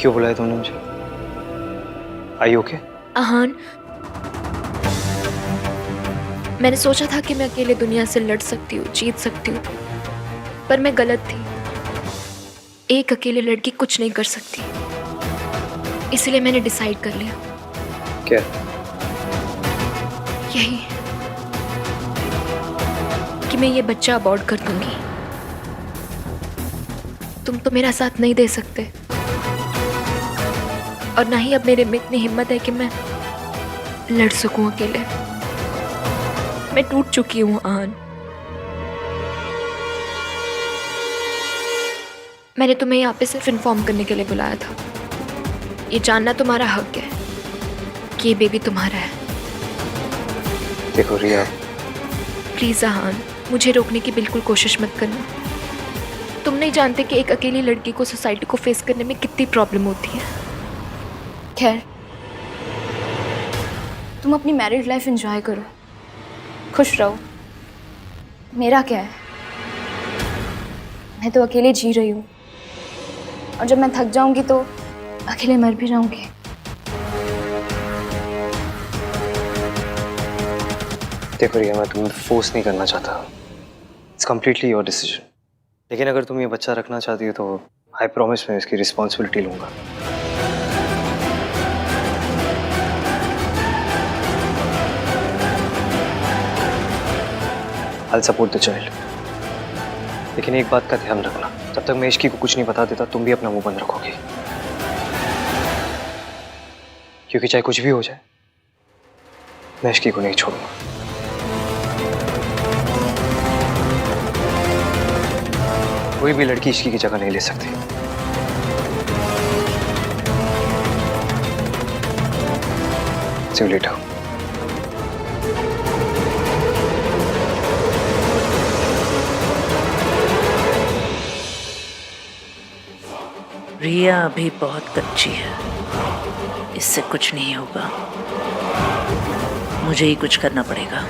क्यों बुलाया तुमने मुझे? आई ओके? आहान, मैंने सोचा था कि मैं अकेले दुनिया से लड़ सकती हूँ, जीत सकती हूँ, पर मैं गलत थी। एक अकेले लड़की कुछ नहीं कर सकती, इसलिए मैंने डिसाइड कर लिया। क्या? यही कि मैं ये बच्चा अबॉर्ट कर दूंगी। तुम तो मेरा साथ नहीं दे सकते, और ना ही अब मेरे में इतनी हिम्मत है कि मैं लड़ सकूं अकेले। मैं टूट चुकी हूं आन। मैंने तुम्हें यहाँ पे सिर्फ इन्फॉर्म करने के लिए बुलाया था। ये जानना तुम्हारा हक है कि ये बेबी तुम्हारा है। देखो रिया, प्लीज आहान, मुझे रोकने की बिल्कुल कोशिश मत करना। तुम नहीं जानते कि एक अकेली लड़की को सोसाइटी को फेस करने में कितनी प्रॉब्लम होती है। खैर, तुम अपनी मैरिड लाइफ एंजॉय करो, खुश रहो। मेरा क्या है, मैं तो अकेले जी रही हूँ, और जब मैं थक जाऊंगी तो अकेले मर भी जाऊंगी। देखो रिया, मैं तुम्हें फोर्स नहीं करना चाहता। It's completely your decision. लेकिन अगर तुम ये बच्चा रखना चाहती हो तो आई प्रॉमिस मैं इसकी रिस्पॉन्सिबिलिटी लूंगा। I'll support the child. लेकिन एक बात का ध्यान रखना, जब तक मैं इश्की को कुछ नहीं बता देता तुम भी अपना मुंह बंद रखोगी, क्योंकि चाहे कुछ भी हो जाए मैं इश्की को नहीं छोड़ूंगा। कोई भी लड़की इश्की की जगह नहीं ले सकती। See you later. रिया अभी बहुत कच्ची है, इससे कुछ नहीं होगा। मुझे ही कुछ करना पड़ेगा।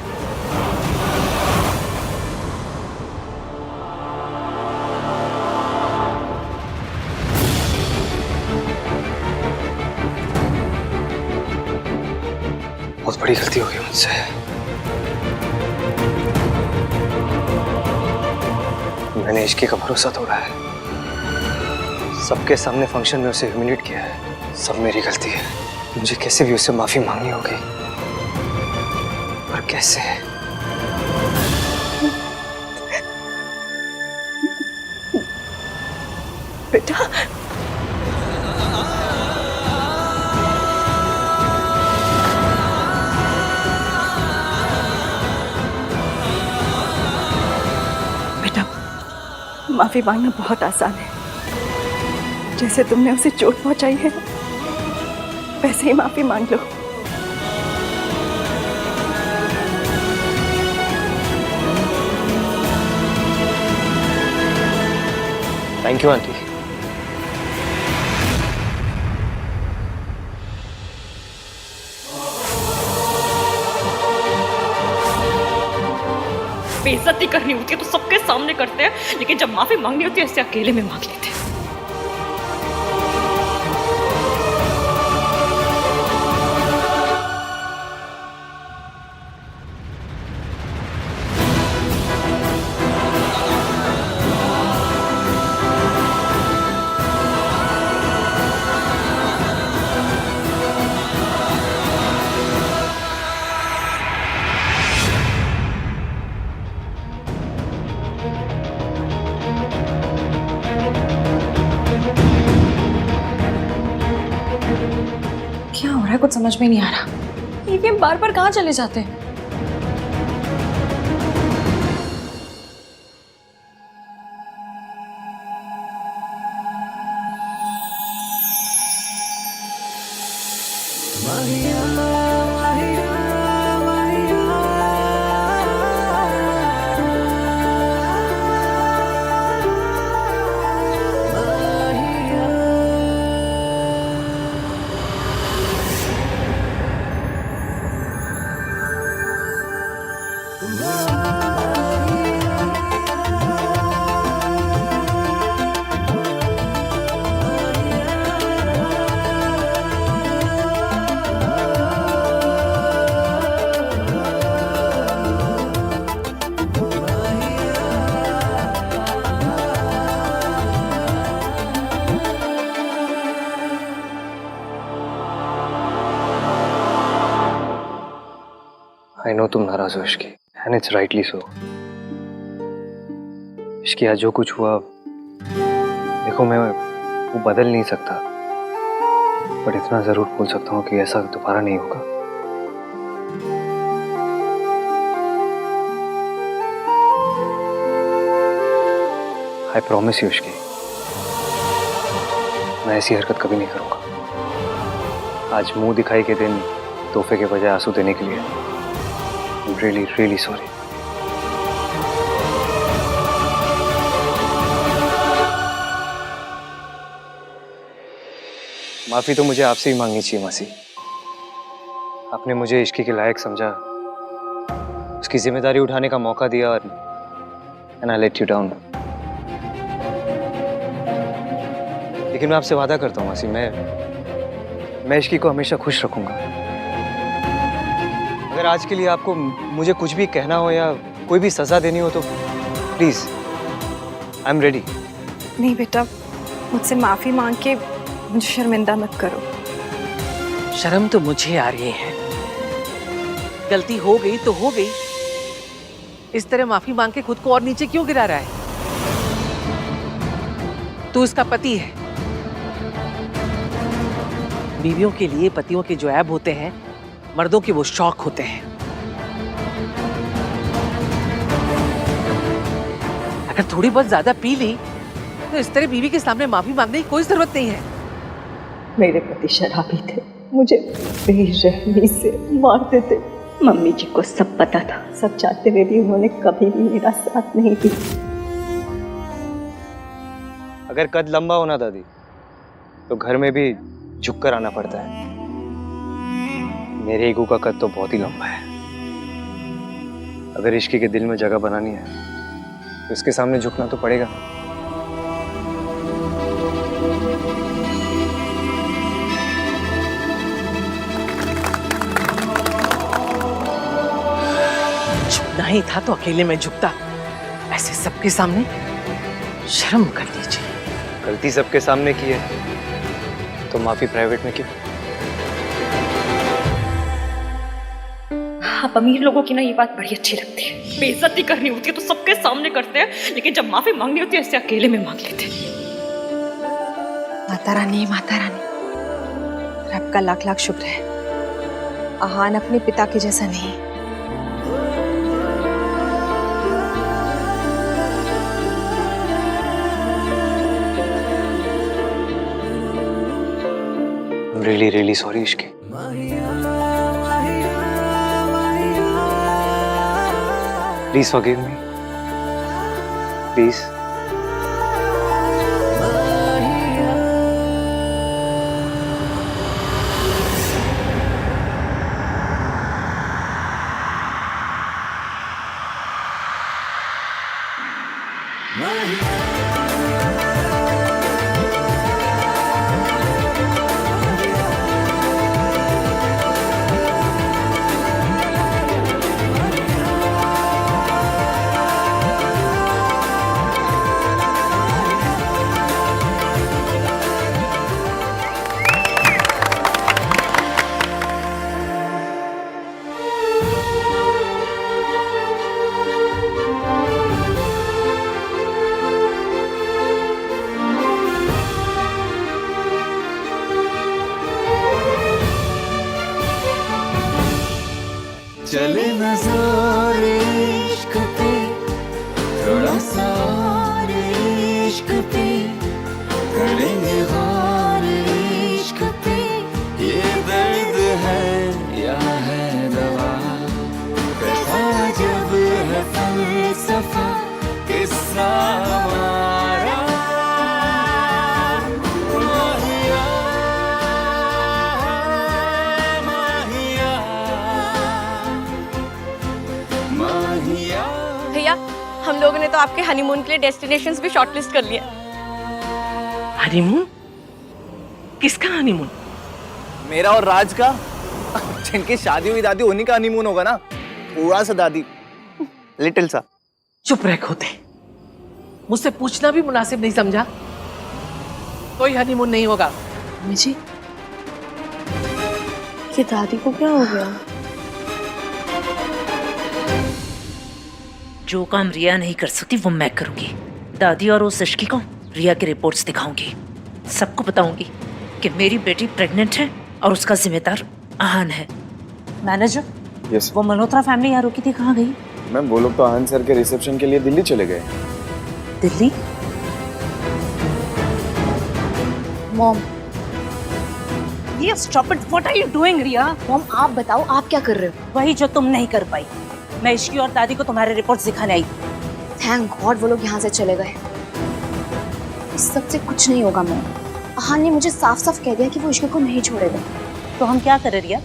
बहुत बड़ी गलती हो गई मुझसे। मैंने इश्की का भरोसा तोड़ा है, सबके सामने फंक्शन में उसे ह्यूमिलेट किया है। सब मेरी गलती है। मुझे कैसे भी उससे माफी मांगनी होगी, पर कैसे? बेटा, बेटा, माफी मांगना बहुत आसान है। जैसे तुमने उसे चोट पहुंचाई है, वैसे ही माफी मांग लो। Thank you aunty. बेइज्जती करनी होती है तो सबके सामने करते हैं, लेकिन जब माफी मांगनी होती है ऐसे अकेले में मांग लेते हैं। क्या हो रहा है, कुछ समझ में नहीं आ रहा। ईवीएम बार बार कहाँ चले जाते हैं? आई नो तुम नाराज हो Ishki, and it's rightly so. Ishki आज जो कुछ हुआ, देखो मैं वो बदल नहीं सकता, पर इतना जरूर बोल सकता हूँ कि ऐसा दोबारा नहीं होगा। आई प्रॉमिस यू इश्की, मैं ऐसी हरकत कभी नहीं करूंगा। आज मुंह दिखाई के दिन तोहफे के बजाय आंसू देने के लिए I'm really, really sorry. माफी तो मुझे आपसे ही मांगनी चाहिए मासी। आपने मुझे इश्की के लायक समझा, उसकी जिम्मेदारी उठाने का मौका दिया और and I let you down. लेकिन मैं आपसे वादा करता हूँ मासी, मैं इश्की को हमेशा खुश रखूंगा। अगर आज के लिए आपको मुझे कुछ भी कहना हो या कोई भी सजा देनी हो तो प्लीज आई एम रेडी। नहीं बेटा, मुझसे माफी मांग के मुझे शर्मिंदा मत करो। शर्म तो मुझे आ रही है। गलती हो गई तो हो गई, इस तरह माफी मांग के खुद को और नीचे क्यों गिरा रहा है? तू उसका पति है। बीवियों के लिए पतियों के जो ऐब होते हैं, मर्दों के वो शौक होते हैं। अगर थोड़ी बहुत ज्यादा पी ली तो इस तरह बीवी के सामने माफी मांगने की कोई जरूरत नहीं है। मेरे पति शराबी थे, मुझे बेरहमी से मारते थे। मम्मी जी को सब पता था, सब चाहते हुए भी उन्होंने कभी भी मेरा साथ नहीं दिया। अगर कद लंबा होना दादी तो घर में भी झुककर आना पड़ता है। मेरे ईगो का कद तो बहुत ही लंबा है। अगर इश्की के दिल में जगह बनानी है तो इसके सामने झुकना तो पड़ेगा। झुकना ही था तो अकेले में झुकता, ऐसे सबके सामने शर्म कर लीजिए। गलती सबके सामने की है तो माफी प्राइवेट में क्यों? आप अमीर लोगों की ना ये बात बड़ी अच्छी लगती है। बेइज्जती करनी होती है तो सबके सामने करते हैं, लेकिन जब माफी मांगनी होती है ऐसे अकेले में मांग लेते हैं। माता रानी, माता रानी, रब का लाख लाख शुक्र है, आहान अपने पिता के जैसा नहीं। Really really sorry Ishki. Please forgive me. Please. चले नज़ारे इश्क पे, थोड़ा सा और इश्क पे, करेंगे गौर इश्क पे। ये दर्द है या है दवा, कैसा जब है फलसफा, किस्सा हमारा। माहिया, माहिया, माहिया। भैया, हम लोगों ने तो आपके हनीमून के लिए डेस्टिनेशंस भी शॉर्टलिस्ट कर लिया। हनीमून? किसका हनीमून? मेरा और राज का। जिनकी शादी हुई दादी, उन्हीं का हनीमून होगा ना। थोड़ा सा दादी, लिटिल सा। चुप रह खोते, मुझसे पूछना भी मुनासिब नहीं समझा। कोई हनीमून नहीं होगा। जी, ये दादी को क्या हो गया? जो काम रिया नहीं कर सकती वो मैं करूंगी। दादी और उस इश्की को रिया की रिपोर्ट्स दिखाऊंगी। सबको बताऊंगी कि मेरी बेटी प्रेग्नेंट है और उसका जिम्मेदार आहान है। Manager, yes. वो मल्होत्रा फैमिली यहाँ रुकी थी, कहाँ गई? मैम वो लोग तो आनंद सर के रिसेप्शन के लिए दिल्ली चले गए। दिल्ली? मॉम, ये stop it, what are you doing Riya? Mom आप बताओ आप क्या कर रहे हो? वही जो तुम नहीं कर पाई। मैं इश्की और दादी को तुम्हारे रिपोर्ट्स दिखाने आई। थैंक गॉड वो लोग यहाँ से चले गए। इस सब से कुछ नहीं होगा मॉम। आहान ने मुझे साफ साफ कह दिया कि वो इश्क को नहीं छोड़ेगा। तो हम क्या करें रिया?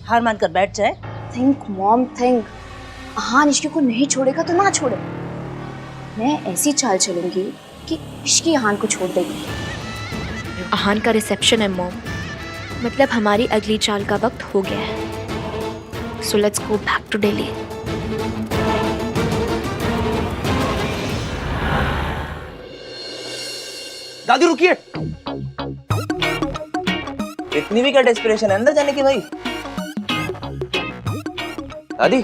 हार मानकर बैठ जाए? Think mom think. आहान इश्क को नहीं छोड़ेगा तो ना छोड़े। मैं ऐसी चाल चलूंगी कि इश्की आहान को छोड़ देगी। आहान का रिसेप्शन है मॉम, मतलब हमारी अगली चाल का वक्त हो गया है। So let's go back to Delhi. दादी रुकिए, इतनी भी क्या डेस्परेशन है अंदर जाने की भाई? दादी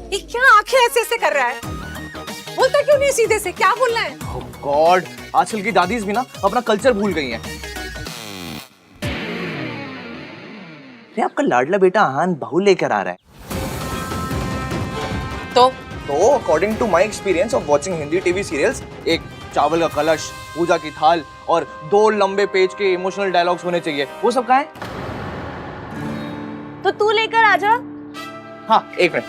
ये क्या आंखें ऐसे ऐसे कर रहा है? बोलता क्यों नहीं सीधे से? क्या बोलना है? गॉड, आजकल की दादीज भी ना अपना कल्चर भूल गई हैं। अरे आपका लाडला बेटा आहान बहू लेकर आ रहा है। तो according to my experience of watching Hindi TV serials, एक चावल का कलश, पूजा की थाल और 2 लंबे पेज के इमोशनल डायलॉग्स होने चाहिए। वो सब कहाँ है? तो तू लेकर आ जा। हाँ, एक मिनट।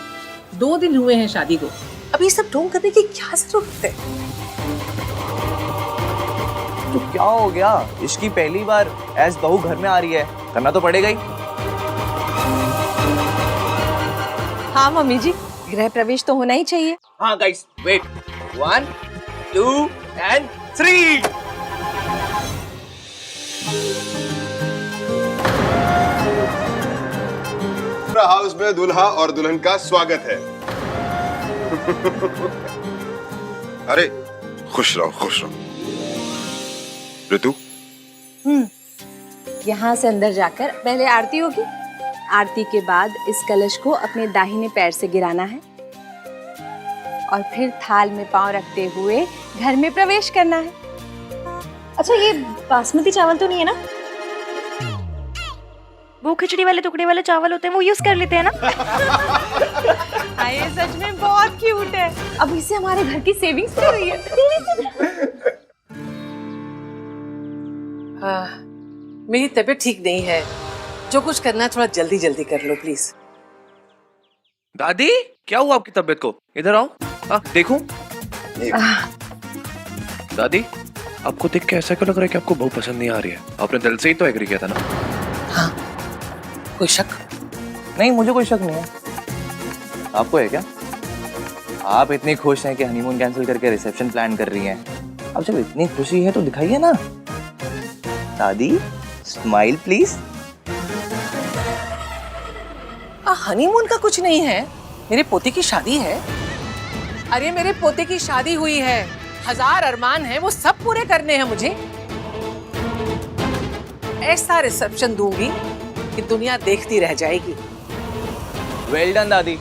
2 दिन हुए हैं शादी को, अब ये सब ढोंग करने की क्या जरूरत है? तो क्या हो गया? इसकी पहली बार एज बहू घर में आ रही है, करना तो पड़ेगा ही। हाँ मम्मी जी, गृह प्रवेश तो होना ही चाहिए। हाँ गाइस, वेट, 1 2 and 3। हाउस में दूल्हा और दुल्हन का स्वागत है। अरे खुश रहो खुश रहो। ऋतु, यहाँ से अंदर जाकर पहले आरती होगी। आरती के बाद इस कलश को अपने दाहिने पैर से गिराना है और फिर थाल में पांव रखते हुए घर में प्रवेश करना है। अच्छा, ये बासमती चावल तो नहीं है ना? वो खिचड़ी वाले टुकड़े वाले चावल होते हैं, वो यूज कर लेते हैं ना? ये सच में बहुत क्यूट है। अब इससे हमारे घर की सेविंग्स हो रही है। हाँ, मेरी तबीयत ठीक नहीं है। जो कुछ करना है थोड़ा जल्दी जल्दी कर लो प्लीज। दादी, क्या हुआ आपकी तबीयत को? इधर आओ। देखूं? दादी, आपको देख के ऐसा क्यों लग रहा है कि आपको बहू पसंद नहीं आ रही है? आपने दिल से ही तो एग्री किया था ना? हाँ, कोई शक? नहीं, मुझे कोई शक नहीं है। आपको है क्या? आप इतनी खुश हैं कि हनीमून कैंसिल करके रिसेप्शन प्लान कर रही हैं। अब जब इतनी खुशी है तो दिखाइए ना। दादी, स्माइल प्लीज। हनीमून का कुछ नहीं है, मेरे पोते की शादी है। अरे मेरे पोते की शादी हुई है, 1000 अरमान है, वो सब पूरे करने हैं मुझे। ऐसा रिसेप्शन दूंगी कि दुनिया देखती रह जाएगी। वेल डन दादी।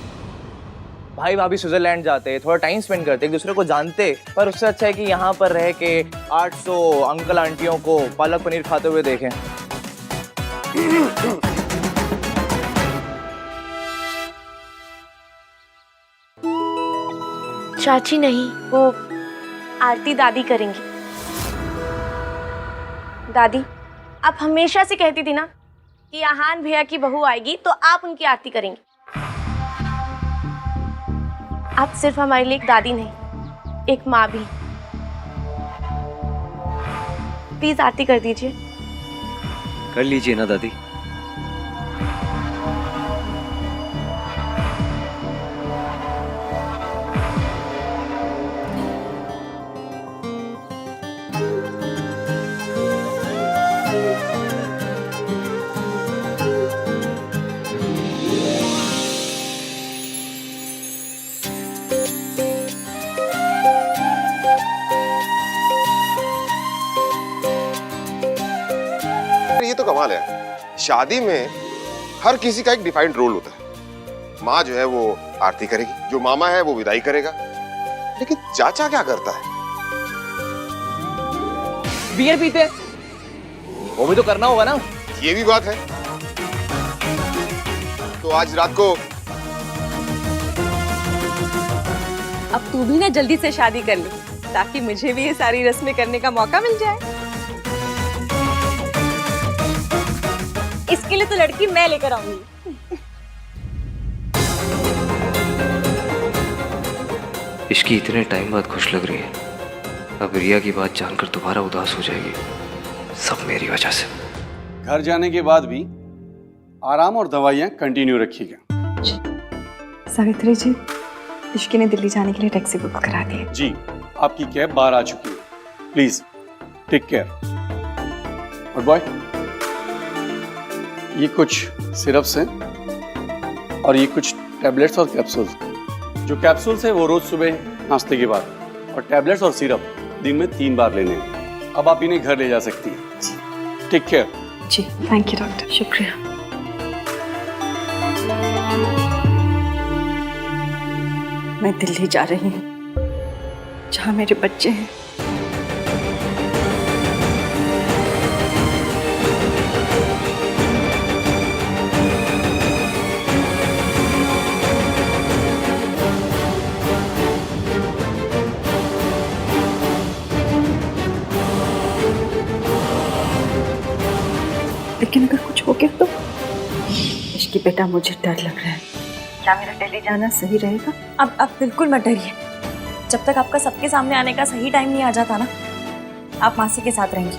भाई भाभी स्विट्जरलैंड जाते, थोड़ा टाइम स्पेंड करते, एक दूसरे को जानते, पर उससे अच्छा है कि यहाँ पर रह के 800 अंकल आंटियों को पालक पनीर खाते हुए देखें। चाची नहीं, वो आरती दादी करेंगी। दादी, आप हमेशा से कहती थी ना कि आहान भैया की बहू आएगी तो आप उनकी आरती करेंगी। आप सिर्फ हमारे लिए एक दादी नहीं, एक माँ भी। प्लीज आरती कर दीजिए। कर लीजिए ना दादी। ये तो कमाल है, शादी में हर किसी का एक डिफाइंड रोल होता है। माँ जो है वो आरती करेगी, जो मामा है वो विदाई करेगा, लेकिन चाचा क्या करता है? बियर पीते, वो भी तो करना होगा ना। ये भी बात है। तो आज रात को अब तू भी ना जल्दी से शादी कर ले, ताकि मुझे भी ये सारी रस्में करने का मौका मिल जाए। इसके लिए तो लड़की मैं लेकर आऊंगी। इश्की इतने टाइम बाद खुश लग रही है, अब रिया की बात जानकर दोबारा उदास हो जाएगी। सब मेरी वजह से। घर जाने के बाद भी आराम और दवाइयाँ कंटिन्यू रखिएगा। सावित्री जी, इश्की ने दिल्ली जाने के लिए टैक्सी बुक करा दी है। जी, आपकी कैब बाहर आ चुकी है। Please take care. और बॉय, ये कुछ सिरप्स हैं और ये कुछ टैबलेट्स और कैप्सूल्स। जो कैप्सूल्स हैं वो रोज सुबह नाश्ते के बाद, और टैबलेट्स और सिरप दिन में 3 बार लेने हैं। अब आप इन्हें घर ले जा सकती हैं। Take care. जी, थैंक यू डॉक्टर। शुक्रिया। मैं दिल्ली जा रही हूँ, जहाँ मेरे बच्चे हैं। लेकिन अगर कुछ हो गया तो? इश्की बेटा, मुझे डर लग रहा है। क्या मेरा दिल्ली जाना सही रहेगा? अब बिल्कुल मत डरिए। जब तक आपका सबके सामने आने का सही टाइम नहीं आ जाता ना, आप मासी के साथ रहेंगी।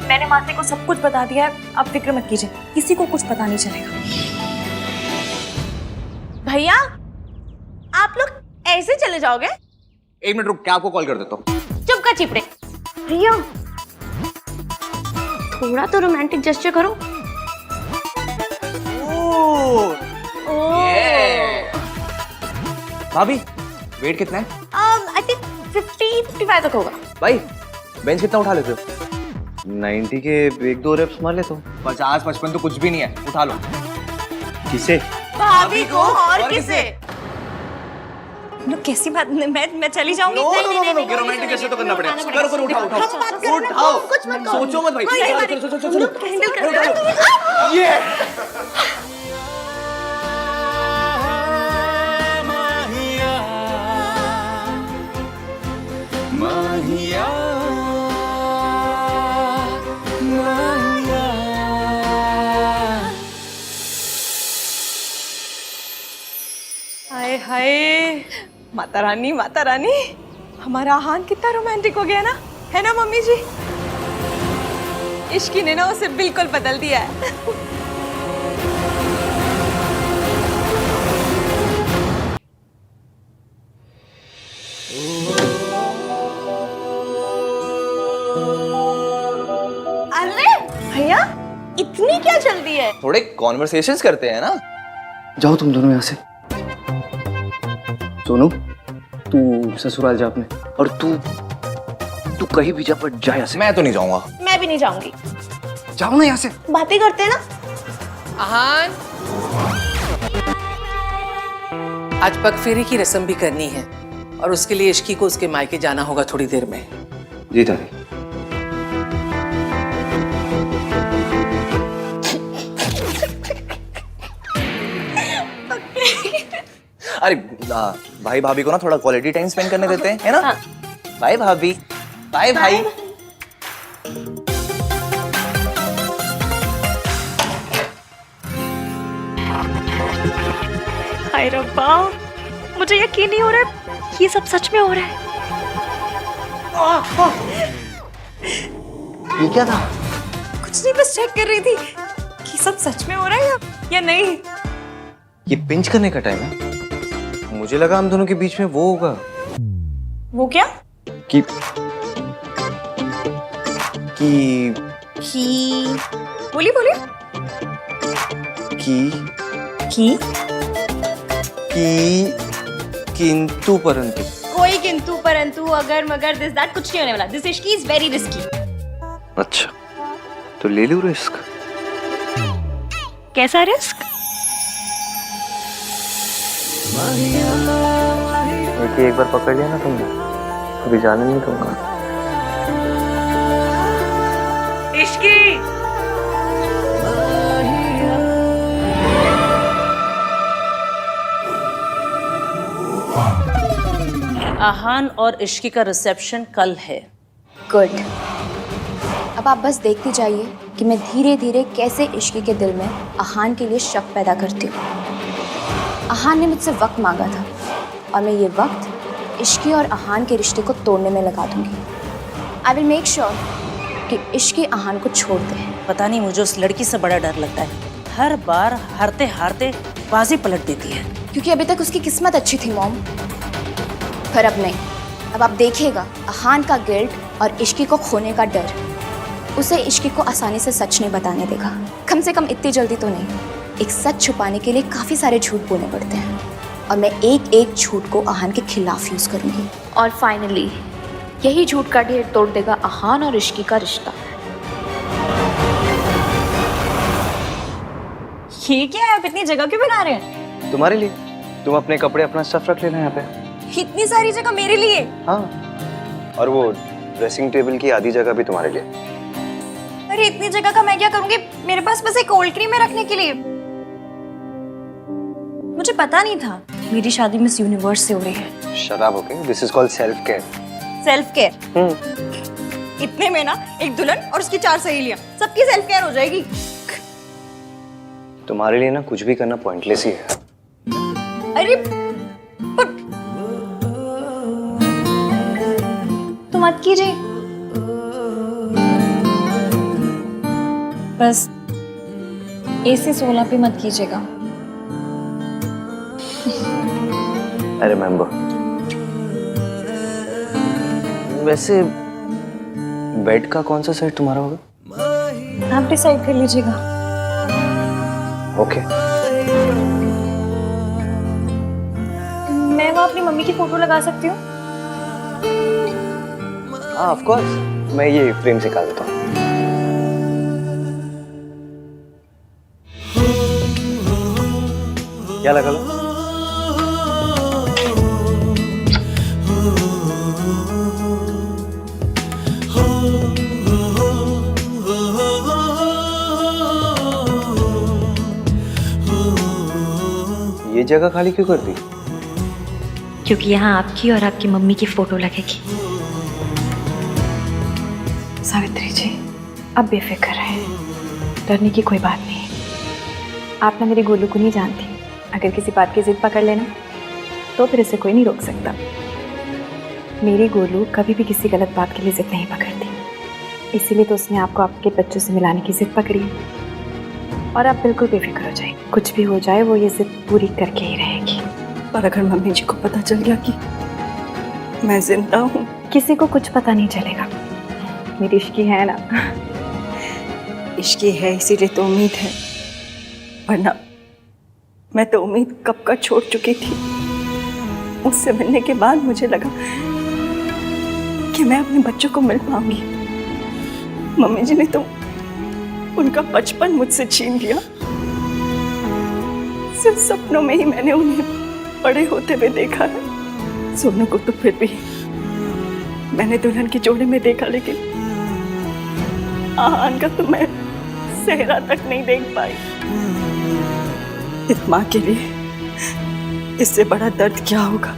मैंने मासी को सब कुछ बता दिया है, आप फिक्र मत कीजिए, किसी को कुछ पता नहीं चलेगा। भैया, आप लोग ऐसे चले जाओगे? 1 मिनट रुक, क्या आपको कॉल कर देता हूँ। चुप कर चिपड़े। रिया, थोड़ा तो रोमांटिक जेस्चर करो। भाभी, वेट कितना है? आई थिंक 50-55 तक होगा। भाई, बेंच कितना उठा लेते हो? 90 के 1-2 रेप्स मार लेता हूँ। 50-55 तो कुछ भी नहीं है, उठा लो। किसे? भाभी को और किसे? कैसी बात? मैं चली जाऊंगी। नो, रोमांटिक कैसे तो करना पड़ेगा। करो, उठाओ। सोचो मत भाई। चलो। ये माहिया, हाय हाय, माता रानी, माता रानी, हमारा आहान कितना रोमांटिक हो गया ना, है ना मम्मी जी? इश्की ने ना उसे बिल्कुल बदल दिया है। अरे भैया, इतनी क्या जल्दी है? थोड़े कॉन्वर्सेशंस करते हैं ना। जाओ तुम दोनों यहाँ से। सोनू, तू ससुराल जा अपने, और तू कहीं भी जा, पर जा यहाँ से। मैं तो नहीं जाऊंगा। मैं भी नहीं जाऊंगी। जाओ ना यहाँ से। बातें करते हैं ना। आहान, आज पग फेरे की रस्म भी करनी है, और उसके लिए इश्की को उसके मायके जाना होगा थोड़ी देर में। जी दादी। अरे भाई भाभी को ना थोड़ा क्वालिटी टाइम स्पेंड करने देते हैं, है ना? बाय भाभी, बाय भाई। हाय रब्बा, मुझे यकीन नहीं हो रहा है, ये सब सच में हो रहा है। ये क्या था? कुछ नहीं, बस चेक कर रही थी कि सब सच में हो रहा है या नहीं। ये पिंच करने का टाइम है। मुझे लगा हम दोनों के बीच में वो होगा। वो क्या? कि बोलिए बोलिए। किंतु परंतु। कोई किंतु परंतु अगर मगर दिस दैट कुछ नहीं होने वाला। This Ishki is very risky. अच्छा, तो ले लूं रिस्क। कैसा रिस्क? एक बार पकड़ लिया ना तुमने, कभी जाने नहीं दूंगा। इश्की आहान और इश्की का रिसेप्शन कल है। गुड। अब आप बस देखते जाइए कि मैं धीरे धीरे कैसे इश्की के दिल में आहान के लिए शक पैदा करती हूँ। आहान ने मुझसे वक्त मांगा था और मैं ये वक्त इश्की और आहान के रिश्ते को तोड़ने में लगा दूंगी। आई विल मेक श्योर कि इश्की आहान को छोड़ दे। पता नहीं, मुझे उस लड़की से बड़ा डर लगता है। हर बार हारते हारते बाजी पलट देती है। क्योंकि अभी तक उसकी किस्मत अच्छी थी मॉम, पर अब नहीं। अब आप देखिएगा, आहान का गिल्ट और इश्की को खोने का डर उसे इश्की को आसानी से सच नहीं बताने देगा। कम से कम इतनी जल्दी तो नहीं। एक सच छुपाने के लिए काफ़ी सारे झूठ बोलने पड़ते हैं और मैं एक एक झूठ को आहान के खिलाफ यूज़ करूँगी। और फाइनली यही झूठ का ढेर तोड़ देगा आहान और इश्की का रिश्ता। ये क्या है? आप इतनी जगह क्यों बना रहे हैं? तुम्हारे लिए। तुम अपने कपड़े, अपना स्टफ रख लेना यहाँ पे। इतनी सारी जगह मेरे लिए? हाँ, और वो ड्रेसिंग टेबल की आधी जगह भी तुम्हारे लिए। अरे इतनी जगह का मैं क्या करूंगी? मेरे पास बस एक कोल्ड क्रीम है रखने के लिए। मुझे पता नहीं था मेरी शादी मिस यूनिवर्स से हो रही है। शराब, okay? This is called self care. Self care? इतने में ना एक दुल्हन और उसकी 4 सहेलियां, सबकी सेल्फ केयर हो जाएगी। तुम्हारे लिए ना कुछ भी करना पॉइंटलेस ही है। अरे तो मत कीजिए, बस AC 16 पे मत कीजिएगा। I remember. वैसे बेड का कौन सा साइड तुम्हारा होगा? आप डिसाइड कर लीजिएगा। ओके। मैं वहाँ अपनी मम्मी की फोटो लगा सकती हूँ? हाँ, ऑफ कोर्स। मैं ये फ्रेम से निकाल देता हूँ। क्या लगा लो? ये जगह खाली क्यों कर दी? क्योंकि यहाँ आपकी और आपकी मम्मी की फोटो लगेगी। सावित्री जी, अब बेफिक्र रहे, डरने की कोई बात नहीं। आप ना मेरी गोलू को नहीं जानती। अगर किसी बात की जिद पकड़ लेना तो फिर इसे कोई नहीं रोक सकता। मेरी गोलू कभी भी किसी गलत बात के लिए जिद नहीं पकड़ती, इसीलिए तो उसने आपको आपके बच्चों से मिलाने की जिद पकड़ी है। और आप बिल्कुल बेफिक्र हो जाए, कुछ भी हो जाए वो ये जिद पूरी करके ही रहेगी। पर अगर मम्मी जी को पता चल गया कि मैं जिंदा हूँ? किसी को कुछ पता नहीं चलेगा। मेरी इश्की है ना। इश्की है, इसीलिए तो उम्मीद है, वरना मैं तो उम्मीद कब का छोड़ चुकी थी। उससे मिलने के बाद मुझे लगा कि मैं अपने बच्चों को मिल पाऊंगी। मम्मी जी ने तो उनका बचपन मुझसे छीन लिया। सिर्फ सपनों में ही मैंने उन्हें बड़े होते हुए देखा है। सोनू को तो फिर भी मैंने दुल्हन की जोड़ी में देखा, लेकिन आहान का तो मैं सेहरा तक नहीं देख पाई। इस माँ के लिए इससे बड़ा दर्द क्या होगा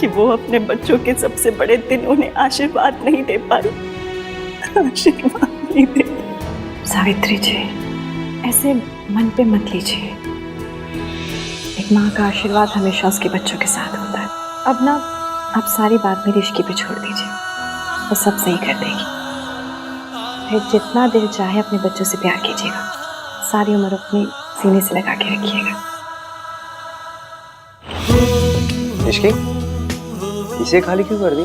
कि वो अपने बच्चों के सबसे बड़े दिन उन्हें आशीर्वाद नहीं दे पाई। आशीर्वाद नहीं दे। सावित्री जी, ऐसे मन पे मत लीजिए। एक माँ का आशीर्वाद हमेशा उसके बच्चों के साथ होता है। अब ना आप सारी बात मेरी इश्की पे छोड़ दीजिए, वो सब सही कर देगी। फिर जितना दिल चाहे अपने बच्चों से प्यार कीजिएगा, सारी उम्र अपने सीने से लगा के रखिएगा। इश्की, इसे खाली क्यों कर दी?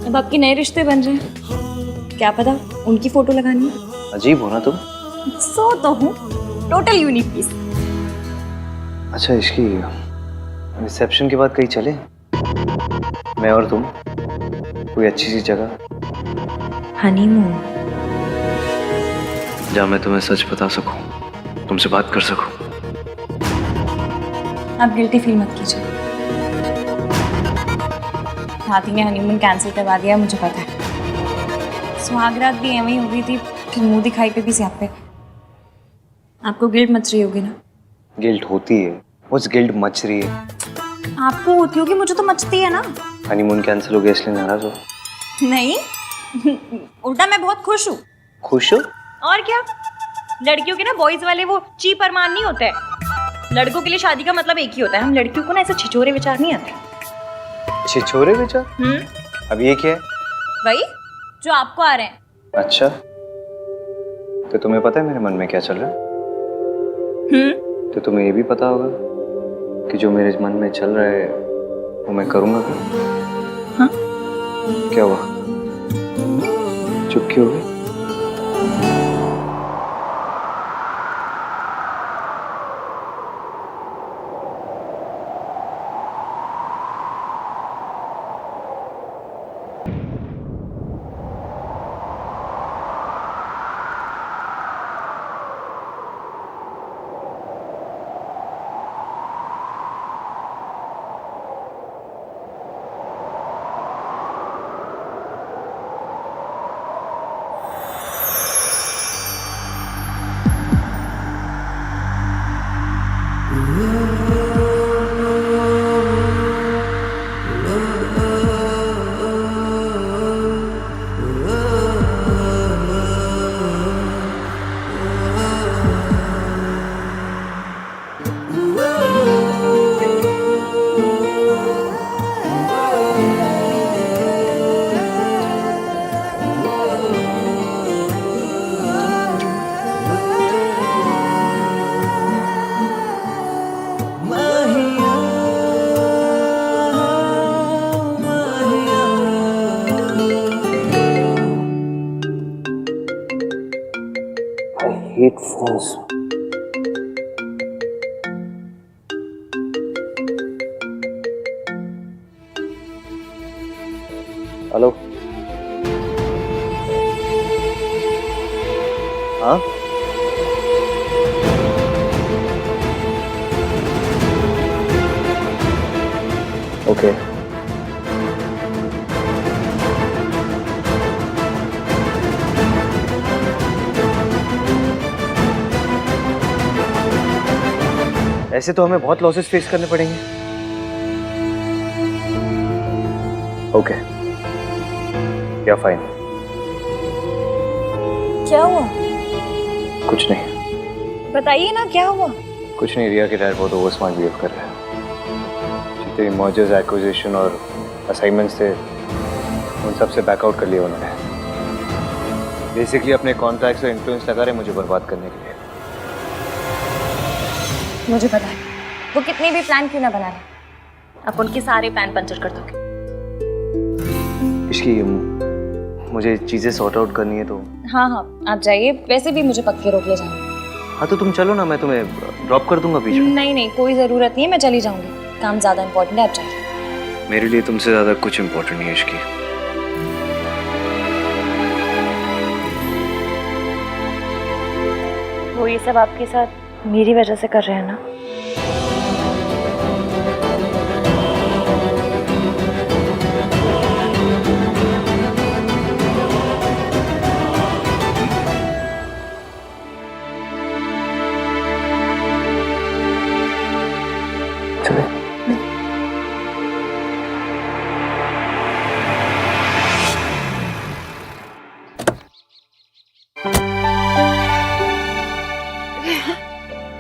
अब आपके नए रिश्ते बन रहे हैं, क्या पता उनकी फोटो लगानी है। अजीब हो ना तुम। सो तो हूँ, टोटल यूनिक पीस। अच्छा इश्की, रिसेप्शन के बाद कहीं चले, मैं और तुम, कोई अच्छी सी जगह? हनीमून। जहाँ मैं तुम्हें सच बता सकूं, तुमसे बात कर सकूं। आप गिल्टी फील मत कीजिए। हाथी ने हनीमून कैंसिल करवा दिया, मुझे पता है। सुहागरात भी एवं ही हो गई थी, फिर मुंह दिखाई पे भी स्यापे। आपको गिल्ट मच रही होगी ना? गिल्ट होती है, उस गिल्ट मच रही है। आपको होती होगी, मुझे तो मचती है ना। हनीमून कैंसिल हो गया इसलिए नाराज हो? नहीं, उल्टा मैं बहुत खुश हूँ। खुश हो? और क्या, लड़कियों के ना बॉयज वाले वो चीप अरमान नहीं होते हैं। लड़कों के लिए शादी का मतलब एक ही होता है। हम लड़कियों को ना ऐसे छिछोरे विचार नहीं आते। छिछोरे विचार? अब ये क्या है? वही जो आपको आ रहे हैं। अच्छा, तो तुम्हें पता है मेरे मन में क्या चल रहा है? तो तुम्हें ये भी पता होगा कि जो मेरे मन में चल रहा है वो मैं करूंगा क्या? हाँ? क्या हुआ, चुप क्यों हो गई? hate phones. हेलो, हाँ? ओके। ऐसे तो हमें बहुत लॉसेस फेस करने पड़ेंगे। ओके, या फाइन। क्या हुआ? कुछ नहीं। बताइए ना, क्या हुआ? कुछ नहीं, रिया के डैड बहुत ओवर स्मार्ट बिहेव कर रहे हैं। जितने मर्जर्स, एक्विजिशन और असाइनमेंट्स थे उन सब से बैकआउट कर लिया उन्होंने। बेसिकली अपने कॉन्ट्रैक्ट्स और इन्फ्लुएंस लगा रहे मुझे बर्बाद करने के लिए। मुझे पता है वो कितने भी प्लान क्यों ना बना ले, आप उनके सारे प्लान पंचर कर दोगे। इसकी मुझे चीजें सॉर्ट आउट करनी है तो। हाँ हाँ, आप जाइए। वैसे भी मुझे पक्के रोक ले जाना। हाँ तो तुम चलो ना, मैं तुम्हें ड्रॉप कर दूंगा बीच में। नहीं नहीं, कोई ज़रूरत नहीं है, मैं चली जाऊंगी। काम ज़्यादा इम्पोर्टेंट है, आप जाइए। मेरे लिए तुमसे ज़्यादा कुछ इम्पोर्टेंट नहीं है इसकी। वो ये सब आपके साथ मेरी वजह से कर रहे हैं ना?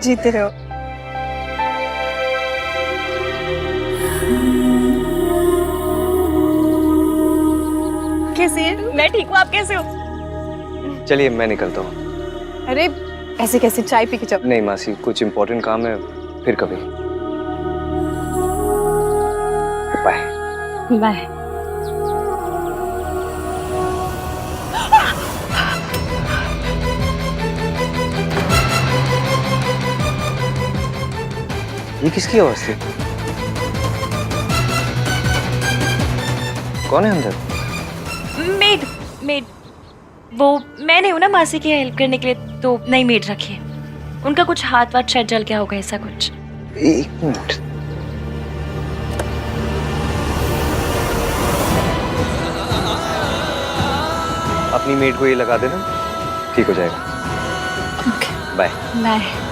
जीते रहो। कैसे? मैं ठीक हूँ, आप कैसे हो? चलिए मैं निकलता हूँ। अरे ऐसे कैसे, चाय पी के जाओ। नहीं मासी, कुछ इम्पोर्टेंट काम है, फिर कभी। Bye bye. ये किसकी आवाज थी? कौन है अंदर? मेड। वो मैं नहीं हूँ ना मासी की हेल्प करने के लिए, तो नई मेड रखिए। उनका कुछ हाथ वाथ शायद जल गया होगा, ऐसा कुछ। एक मिनट, अपनी मेड को ये लगा देना, ठीक हो जाएगा। Bye bye.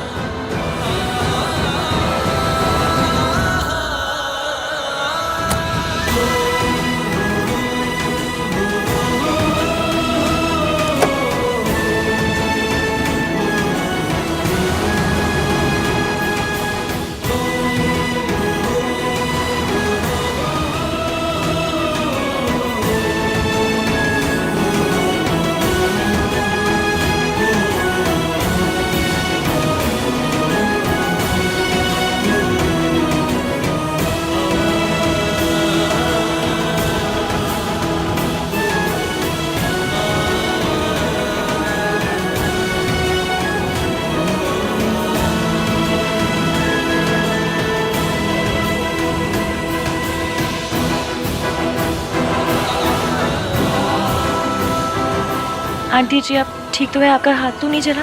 आंटी जी आप ठीक तो है? आपका हाथ तो नहीं जला?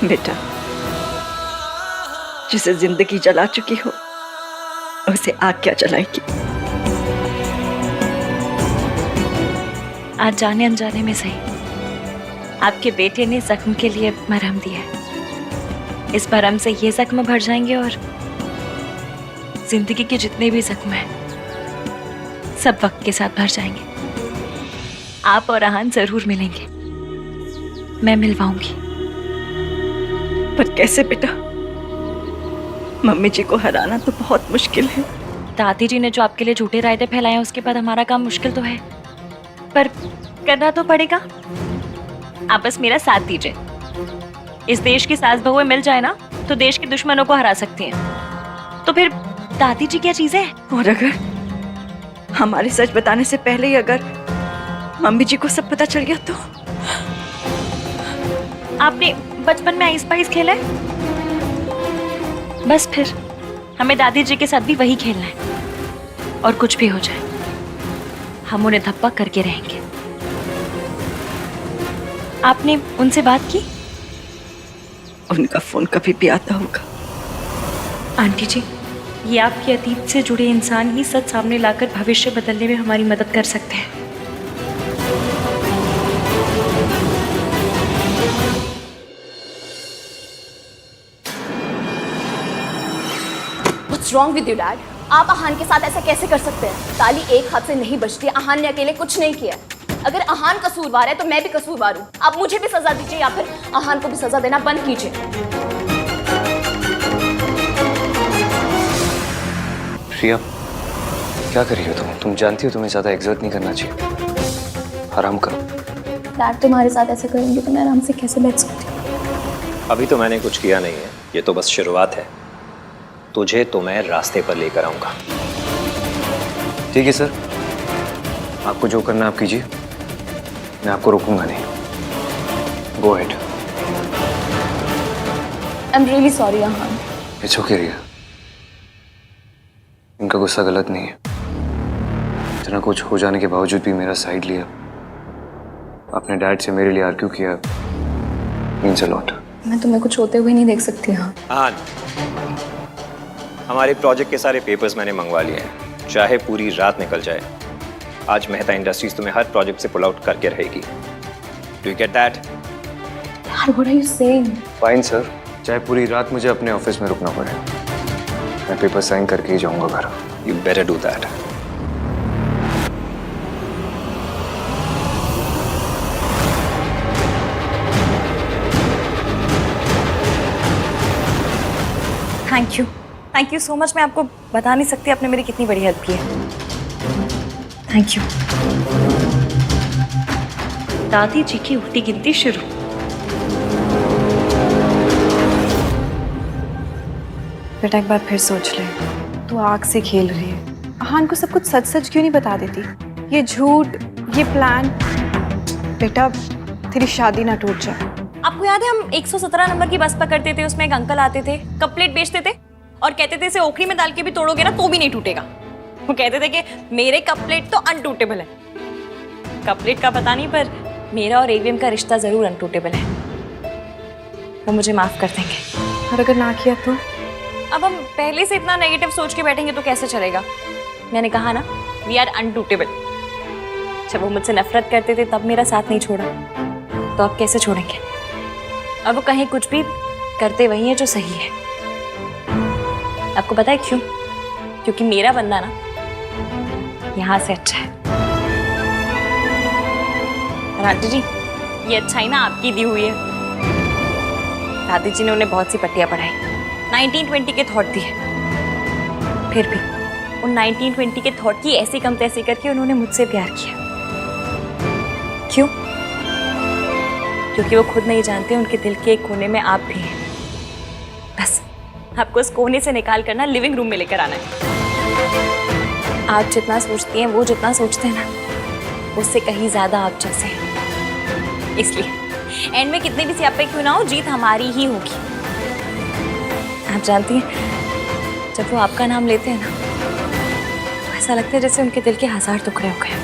बेटा, जिसे जिंदगी जला चुकी हो उसे आग क्या जलाएगी? आज जाने अनजाने में सही, आपके बेटे ने जख्म के लिए मरहम दिया है। इस मरहम से ये जख्म भर जाएंगे और जिंदगी के जितने भी जख्म हैं सब वक्त के साथ भर जाएंगे। आप और आहान जरूर मिलेंगे, मैं मिलवाऊंगी। पर कैसे बेटा? मम्मी जी को हराना तो बहुत मुश्किल है। दादी जी ने जो आपके लिए झूठे रायते फैलाए हैं उसके बाद हमारा काम मुश्किल तो है, पर करना तो पड़ेगा। आप बस मेरा साथ दीजिए। इस देश की सास बहुएं मिल जाए ना तो देश के दुश्मनों को हरा सकती हैं। तो फिर दादी जी क्या चीज है? और अगर हमारे सच बताने से पहले ही अगर मम्मी जी को सब पता चल गया तो? आपने बचपन में आइस पाइस खेला है? बस फिर हमें दादी जी के साथ भी वही खेलना है। और कुछ भी हो जाए हम उन्हें धप्पा करके रहेंगे। आपने उनसे बात की? उनका फोन कभी भी आता होगा। आंटी जी, ये आपके अतीत से जुड़े इंसान ही सच सामने लाकर भविष्य बदलने में हमारी मदद कर सकते हैं। What's wrong with you, Dad? आप आहान के साथ ऐसा कैसे कर सकते हैं? ताली एक हाथ से नहीं बजती। आहान ने अकेले कुछ नहीं किया। अगर आहान कसूरवार है तो मैं भी कसूरवार हूँ। आप मुझे भी सजा दीजिए या फिर आहान को भी सजा देना बंद कीजिए। प्रिया, क्या कर रही हो तुम? तुम जानती हो तुम्हें ज्यादा एग्जर्ट नहीं करना चाहिए। आराम करो। डैड तुम्हारे साथ ऐसे करेंगे तो मैं आराम से कैसे बैठ सकती हूँ? अभी तो मैंने कुछ किया नहीं है, ये तो बस शुरुआत है। तुझे तो मैं रास्ते पर लेकर आऊंगा। ठीक है सर, आपको जो करना आप कीजिए, मैं आपको रोकूंगा नहीं। Go ahead. I am really sorry Aahan. It's okay Riya, इनका गुस्सा गलत नहीं है। इतना कुछ हो जाने के बावजूद भी मेरा साइड लिया, अपने डैड से मेरे लिए आर्ग्यू किया, मीन्स अ लॉट। मैं तुम्हें कुछ होते हुए नहीं देख सकती। हाँ, हमारे प्रोजेक्ट के सारे पेपर्स मैंने मंगवा लिए हैं, चाहे पूरी रात निकल जाए। आज मेहता इंडस्ट्रीज तुम्हें हर प्रोजेक्ट से पुल आउट करके रहेगी। Do you get that? Dad, what are you saying? Fine sir, चाहे पूरी रात मुझे अपने ऑफिस में रुकना पड़े, मैं पेपर साइन करके ही जाऊंगा घर। You better do that. Thank you so much. मैं आपको बता नहीं सकती आपने मेरी कितनी बड़ी हेल्प की है। Thank you. दादी जी की उल्टी गिनती शुरू। बेटा एक बार फिर सोच ले, तू आग से खेल रही है। आहान को सब कुछ सच सच क्यों नहीं बता देती? ये झूठ, ये प्लान। बेटा तेरी शादी ना टूट जाए। आपको याद है हम 117 नंबर की बस पकड़ते थे, उसमें एक अंकल आते थे, कप प्लेट बेचते थे और कहते थे इसे ओखली में डाल के भी तोड़ोगे ना तो भी नहीं टूटेगा। वो कहते थे कि मेरे कप प्लेट तो अनटूटेबल है। कप प्लेट का पता नहीं पर मेरा और एवीएम का रिश्ता जरूर अनटूटेबल है। वो मुझे माफ कर देंगे। और अगर ना किया तो? अब हम पहले से इतना नेगेटिव सोच के बैठेंगे तो कैसे चलेगा? मैंने कहा ना, वी आर अनटूटेबल। जब वो मुझसे नफरत करते थे तब मेरा साथ नहीं छोड़ा, तो अब कैसे छोड़ेंगे? अब वो कहीं कुछ भी करते वही है जो सही है। आपको पता है क्यों? क्योंकि मेरा बंदा ना यहाँ से अच्छा है। और आंटी जी, ये अच्छाई ना आपकी दी हुई है। दादी जी ने उन्हें बहुत सी पट्टियां पढ़ाई, 1920 के थॉट दिए। फिर भी उन 1920 के थॉट की ऐसी कम तैसी करके उन्होंने मुझसे प्यार किया। क्यों? क्योंकि वो खुद नहीं जानते उनके दिल के एक कोने में आप भी हैं। बस आपको उस कोने से निकाल कर ना लिविंग रूम में लेकर आना है। आप जितना सोचती हैं, वो जितना सोचते हैं ना, उससे कहीं ज्यादा आप जैसे हैं। इसलिए एंड में कितने भी सियापे क्यों ना हो, जीत हमारी ही होगी। आप जानती हैं, जब वो आपका नाम लेते हैं ना, तो ऐसा लगता है जैसे उनके दिल के 1000 टुकड़े हो गए।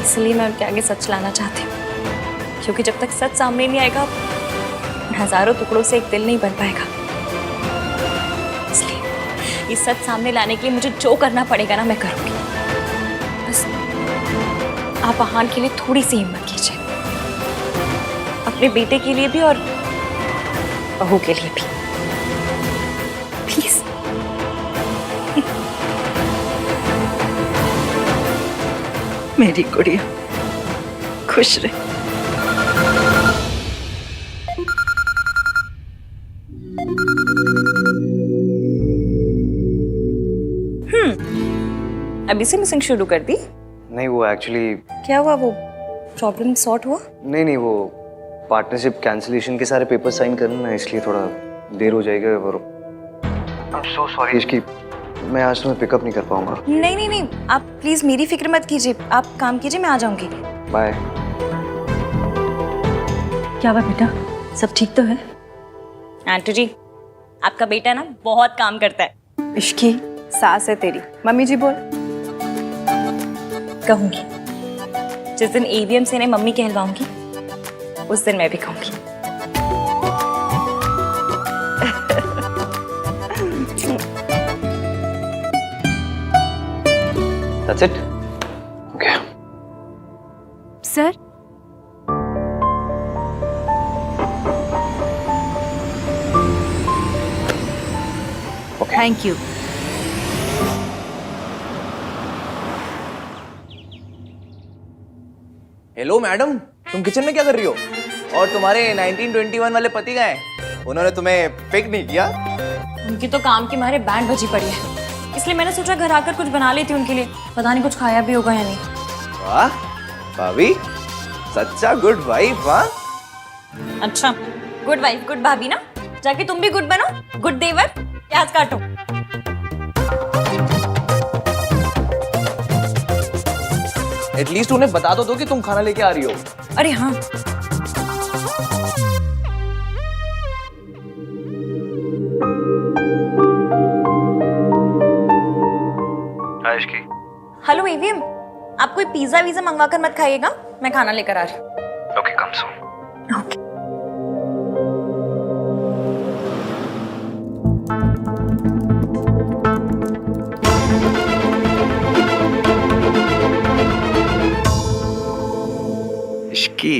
इसलिए मैं उनके आगे सच लाना चाहती हूँ, क्योंकि जब तक सच सामने नहीं आएगा, हजारों टुकड़ों से एक दिल नहीं बन पाएगा। इसलिए इस सच सामने लाने के लिए मुझे जो करना पड़ेगा ना, मैं करूँगी। बस आप आहान के लिए थोड़ी सी हिम्मत कीजिए, अपने बेटे के लिए भी और बहू के लिए भी। प्लीज। मेरी गुड़िया खुश रहे। अभी से मिसिंग शुरू कर दी? नहीं, वो एक्चुअली क्या हुआ? वो प्रॉब्लम सॉर्ट हुआ? नहीं, वो पार्टनरशिप कैंसिलेशन के सारे पेपर साइन करना है, इसलिए थोड़ा देर हो जाएगा। और आई एम सो सॉरी इसकी, मैं आज तुम्हें पिकअप नहीं कर पाऊंगा। नहीं, आप प्लीज मेरी फिक्र मत कीजिए। आप काम कीजिए, मैं आ जाऊंगी। बाय। क्या हुआ बेटा, सब ठीक तो है? आंटी जी, आपका बेटा ना बहुत काम करता है। इश्की सास है तेरी। मम्मी जी बोल। कहूंगी। जिस दिन एवीएम से इन्हें मम्मी कहलवाऊंगी, उस दिन मैं भी कहूंगी। That's it? Okay. Sir, thank you. Hello madam, तुम किचन में क्या कर रही हो? और तुम्हारे 1921 वाले पति गए, उन्होंने तुम्हें पिक नहीं किया? उनकी तो काम के मारे बैंड बजी पड़ी है, इसलिए मैंने सोचा घर आकर कुछ बना लेती उनके लिए। पता नहीं कुछ खाया भी होगा या नहीं। वाह भाभी, सच्चा गुड वाइफ। वाह, अच्छा, गुड वाइफ गुड भाभी ना, जाके तुम भी गुड बनो। गुड देवर, प्याज काटो। एटलीस्ट उन्हें बता तो दो कि तुम खाना लेके आ रही हो। अरे हाँ, हेलो एवीएम, आप कोई पिज्जा वीजा मंगवा कर मत खाइएगा, मैं खाना लेकर आ रही हूँ। ओके, कम सून। ओके। इश्की